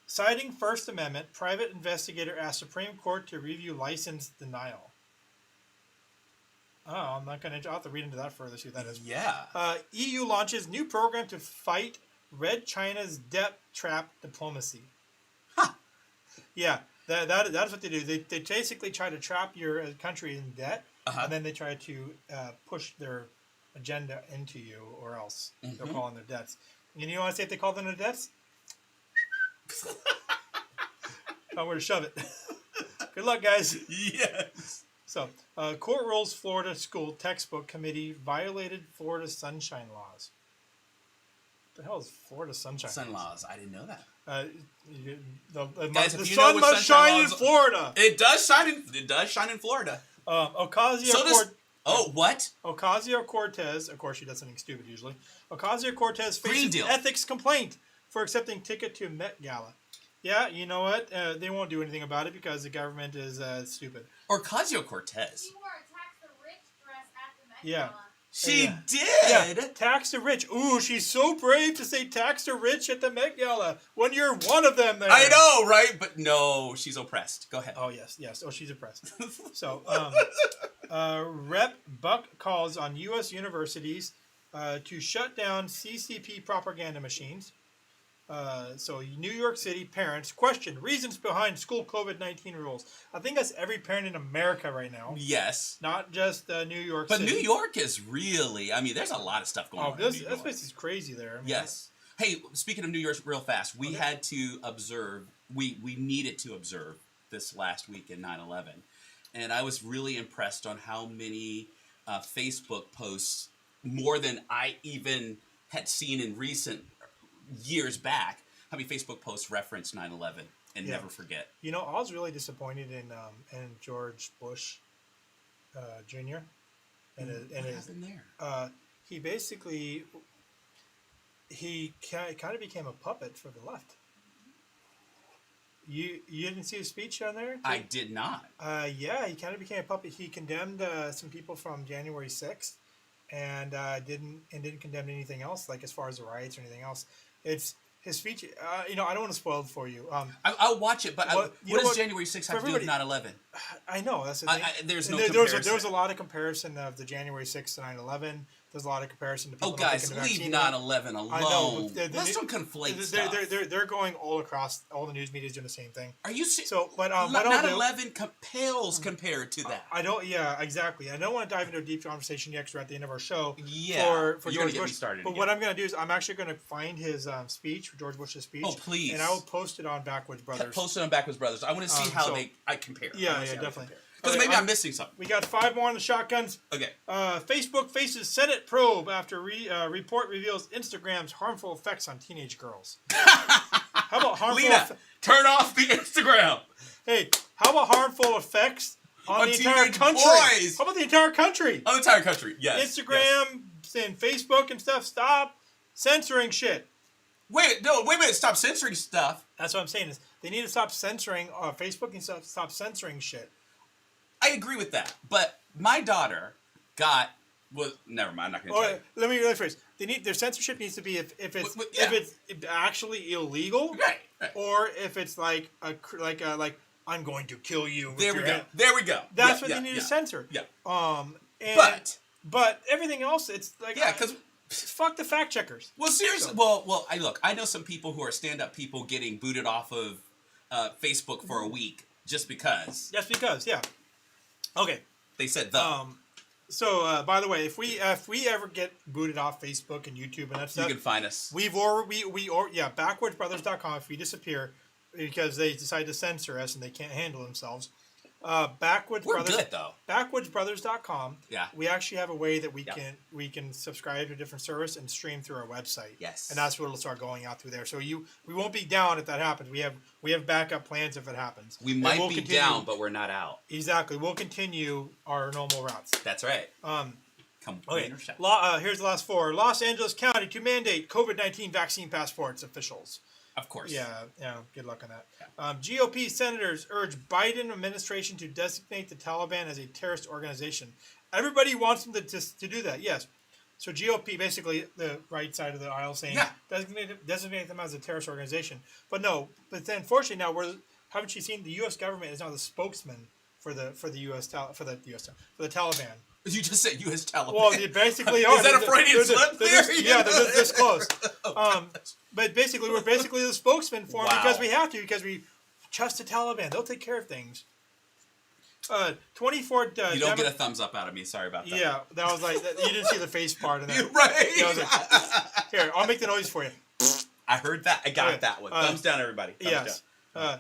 Citing First Amendment, private investigator asks Supreme Court to review license denial. Oh, I'm not going to. I'll have to read into that further, see what that is. Yeah. EU launches new program to fight Red China's debt trap diplomacy. Huh. Yeah, that is what they do. They basically try to trap your country in debt, and then they try to push their agenda into you, or else they'll call on their debts. And you know what I say if they call them their debts? Found where to shove it. Good luck, guys. Yes. So, court rules Florida school textbook committee violated Florida sunshine laws. the hell is Florida sunshine? Sun laws. I didn't know that. Guys, if the you know sun what must sunshine shine in laws- Florida. It does shine in. It does shine in Florida. What? Ocasio-Cortez, of course she does something stupid usually. Ocasio-Cortez Green faces deal. ethics complaint for accepting ticket to Met Gala. Yeah, you know what? They won't do anything about it because the government is stupid. Ocasio-Cortez. She wore a tax the rich dress at the Met Yeah. Gala. She Yeah. did. Tax the rich. Ooh, she's so brave to say tax the rich at the Met Gala when you're one of them there. I know, right? But no, she's oppressed. Go ahead. Oh, yes. Oh, she's oppressed. So, Rep. Buck calls on U.S. universities to shut down CCP propaganda machines. So, New York City parents question reasons behind school COVID-19 rules. I think that's every parent in America right now, Yes. not just New York But City. New York is really, I mean, there's a lot of stuff going on. In New This York. place is crazy there. I mean, Yes. Hey, speaking of New York real fast, we had to observe, we needed to observe this last week in 9/11. And I was really impressed on how many Facebook posts, more than I even had seen in recent years back, how many Facebook posts reference 9/11 and Yeah. never forget. You know, I was really disappointed in George Bush Jr. And What his happened there? he basically kind of became a puppet for the left. You didn't see his speech on there? I did not. Yeah, he kind of became a puppet. He condemned some people from January 6th, and didn't condemn anything else, like as far as the riots or anything else. It's his speech. I don't want to spoil it for you. I'll watch it, but What- you what know does what? January 6th have For to do with everybody- 9/11? I know that's the thing. There's no And comparison. there was a lot of comparison of the January 6th to 9/11. There's a lot of comparison to people Oh, not guys, taking the leave vaccine. 9/11 alone. I know, but Let's don't conflate they're, stuff. they're going all across. All the news media is doing the same thing. Are you serious? So, but what I'll do, 9/11 pales compared to that. I don't. Yeah, exactly. I don't want to dive into a deep conversation yet because we're at the end of our show. Yeah, For you're gonna George get me Bush. started But again. what I'm going to do is I'm actually going to find his speech, George Bush's speech. Oh, please. And I will post it on Backwoods Brothers. Post it on Backwoods Brothers. I want to see how so- I compare. Yeah, definitely. Because Okay, maybe I'm missing something. We got 5 more on the shotguns. Okay. Facebook faces Senate probe after report reveals Instagram's harmful effects on teenage girls. How about harmful? Lena, turn off the Instagram. Hey, how about harmful effects on the entire teenage country? boys. How about the entire country? On the entire country, yes. Instagram and Facebook and stuff. Stop censoring shit. Wait a minute. Stop censoring stuff. That's what I'm saying is they need to stop censoring. Facebook and stuff. Stop censoring shit. I agree with that. But my daughter never mind. I'm not going to tell you. Let me rephrase. Their censorship needs to be if it's Yeah. if it's actually illegal, Right. or if it's like I'm going to kill you. with There we your go. hand. There we go. That's Yeah, what yeah, they need yeah. to censor. Yeah. And, but everything else, it's like Yeah, because fuck the fact checkers. well, seriously. Well. I know some people who are stand-up people getting booted off of Facebook for a week just because Just because, yeah. Okay. they said the. So by the way, if we ever get booted off Facebook and YouTube and that You stuff, can find us. backwoodsbrothers.com. If we disappear because they decide to censor us and they can't handle themselves, Backwoods We're Brothers. good though. Backwoodsbrothers.com. Yeah. We actually have a way that we Yeah. can subscribe to a different service and stream through our website. Yes. And that's what it'll start going out through there. So we won't be down if that happens. We have backup plans if it happens. We And might we'll be continue- down, but we're not out. Exactly. We'll continue our normal routes. That's right. Come Complain or shout. Here's the last 4. Los Angeles County to mandate COVID-19 vaccine passports. Officials. Of course. Yeah. Good luck on that. GOP senators urge Biden administration to designate the Taliban as a terrorist organization. Everybody wants them to do that. Yes. So GOP, basically the right side of the aisle, saying designate them as a terrorist organization. But no. But then, unfortunately, now haven't you seen the U.S. government is now the spokesman for the Taliban. You just said U.S. Taliban. Well, they basically are. Is that a Freudian slip there? They're this close. But basically, we're basically the spokesman for them because we have to, because we trust the Taliban. They'll take care of things. 24. You don't get a thumbs up out of me. Sorry about that. Yeah, that was like you didn't see the face part of that. You're right. Yeah, I was like, here, I'll make the noise for you. I heard that. I got Okay. that one. Thumbs down, everybody. Thumbs Yes.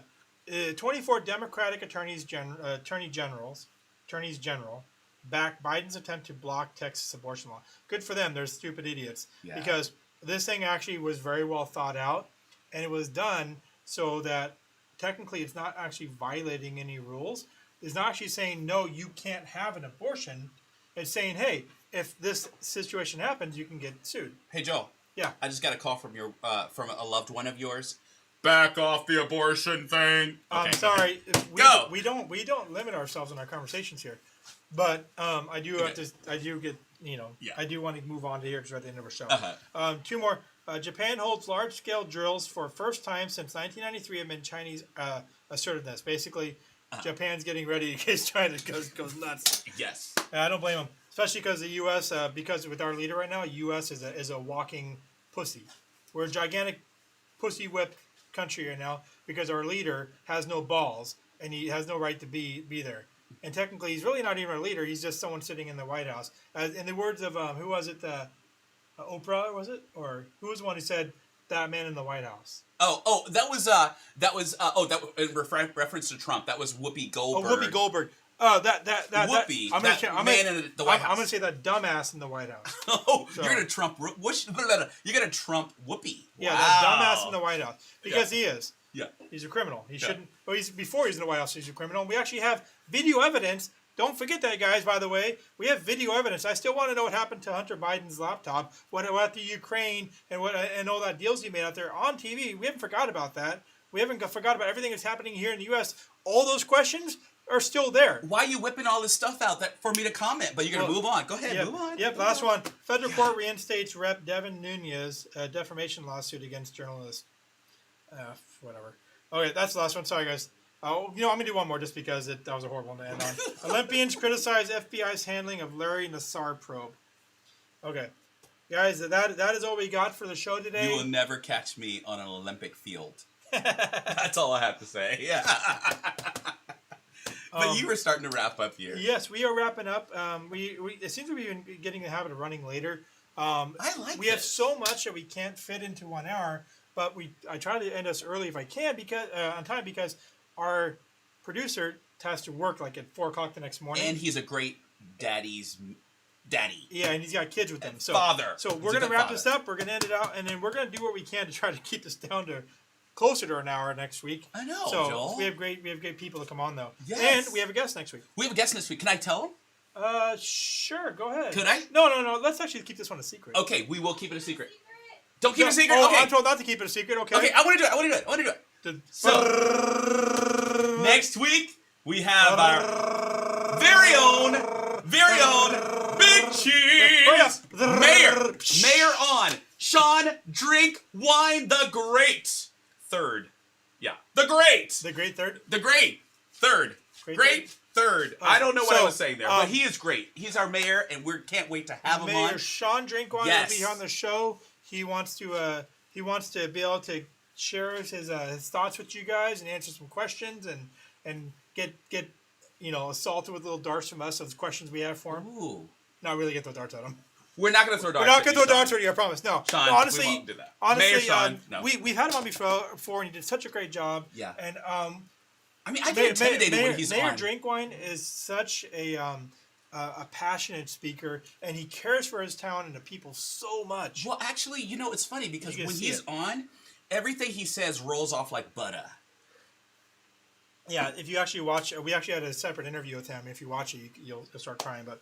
24 Democratic attorneys general back Biden's attempt to block Texas abortion law. Good for them. They're stupid idiots. Yeah. Because this thing actually was very well thought out, and it was done so that technically it's not actually violating any rules. It's not actually saying, no, you can't have an abortion. It's saying, hey, if this situation happens, you can get sued. Hey, Joe. Yeah. I just got a call from from a loved one of yours. Back off the abortion thing. I'm sorry. Go. We don't limit ourselves in our conversations here, but I do have to. I do get. Yeah. I do want to move on to here because we're at the end of our show. Uh-huh. Two more. Japan holds large-scale drills for first time since 1993 amid Chinese assertiveness. Basically, Japan's getting ready in case China goes nuts. Yes. And I don't blame them, especially because the U.S. Because with our leader right now, U.S. is a walking pussy. We're a gigantic pussy whip country right now because our leader has no balls and he has no right to be there. And technically, he's really not even a leader. He's just someone sitting in the White House. In the words of who was it? Oprah, was it? Or who was the one who said that man in the White House? That was in reference to Trump. That was Whoopi Goldberg. Oh, Whoopi Goldberg. Whoopi. I'm in the White House. I'm gonna say that dumbass in the White House. Oh, so. You're gonna Trump Whoopi. Yeah, wow. that dumbass in the White House because he is. Yeah. He's a criminal. He shouldn't. Well, before he's in the White House, he's a criminal. We actually have video evidence. Don't forget that, guys, by the way. We have video evidence. I still want to know what happened to Hunter Biden's laptop, what the Ukraine, and all that deals he made out there on TV. We haven't forgot about that. We haven't forgot about everything that's happening here in the U.S. All those questions are still there. Why are you whipping all this stuff out for me to comment? But you're going to move on. Go ahead, move on. Yep, last one. Federal court reinstates Rep. Devin Nunes defamation lawsuit against journalist. Whatever. Okay, that's the last one. Sorry, guys. I'm going to do one more just because that was a horrible one to end on. Olympians criticize FBI's handling of Larry Nassar probe. Okay. Guys, that is all we got for the show today. You will never catch me on an Olympic field. That's all I have to say. Yeah. But you were starting to wrap up here. Yes, we are wrapping up. It seems we've been getting the habit of running later. We have so much that we can't fit into 1 hour, but I try to end us early if I can on time because our producer has to work like at 4 o'clock the next morning. And he's a great daddy's daddy. Yeah, and he's got kids with him. So father. So we're going to wrap this up. We're going to end it out, and then we're going to do what we can to try to keep this down to closer to an hour next week. I know, so Joel. we have great people to come on though. Yes. And we have a guest next week. We have a guest next week. Can I tell him? Sure. Go ahead. Could I? No. Let's actually keep this one a secret. Okay, we will keep it a secret. Don't keep it a secret. Oh, okay. I'm told not to keep it a secret. Okay. Okay, I want to do it. So next week we have our very own Big Cheese Mayor on Sean Drink Wine the Great Third. Yeah, the Great Third. Great Third. I don't know what I was saying there, but he is great. He's our mayor, and we can't wait to have him on. Mayor Sean Drinkwine will be here on the show. He wants to be able to share his thoughts with you guys and answer some questions and get assaulted with little darts from us of the questions we have for him. Ooh. Not really get those darts at him. We're not going to throw darts. We're not going to throw darts at you, I promise. No. Sean, no, honestly, we won't do that. Honestly, Sean, no. We've had him on before, and he did such a great job. Yeah. And I mean, I get intimidated when he's Mayor on. Drinkwine is such a passionate speaker, and he cares for his town and the people so much. Well, actually, it's funny because when he's on, everything he says rolls off like butter. Yeah, if you actually watch, we actually had a separate interview with him. If you watch it, you'll start crying. But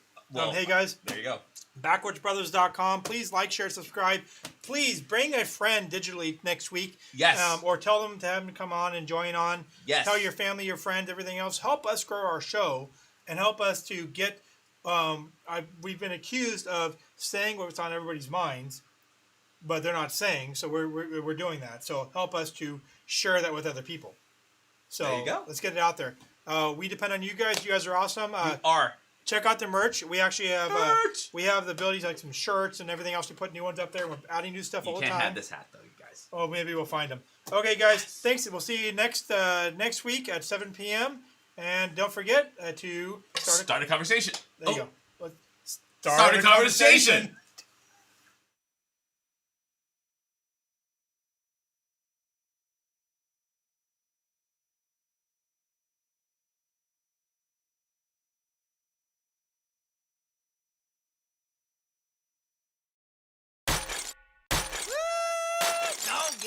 hey, guys. There you go. BackwoodsBrothers.com. Please like, share, subscribe. Please bring a friend digitally next week. Yes. Or tell them to have them come on and join on. Yes. Tell your family, your friends, everything else. Help us grow our show and help us to get. We've been accused of saying what's on everybody's minds, but they're not saying. So we're doing that. So help us to share that with other people. So there you go. Let's get it out there. We depend on you guys. You guys are awesome. You are. Check out the merch. We actually have we have the ability to like some shirts and everything else. We put new ones up there. We're adding new stuff all the time. You can't have this hat though, you guys. Oh, maybe we'll find them. Okay, guys. Thanks. We'll see you next week at 7 p.m. And don't forget to start a conversation. There you go. Start a conversation.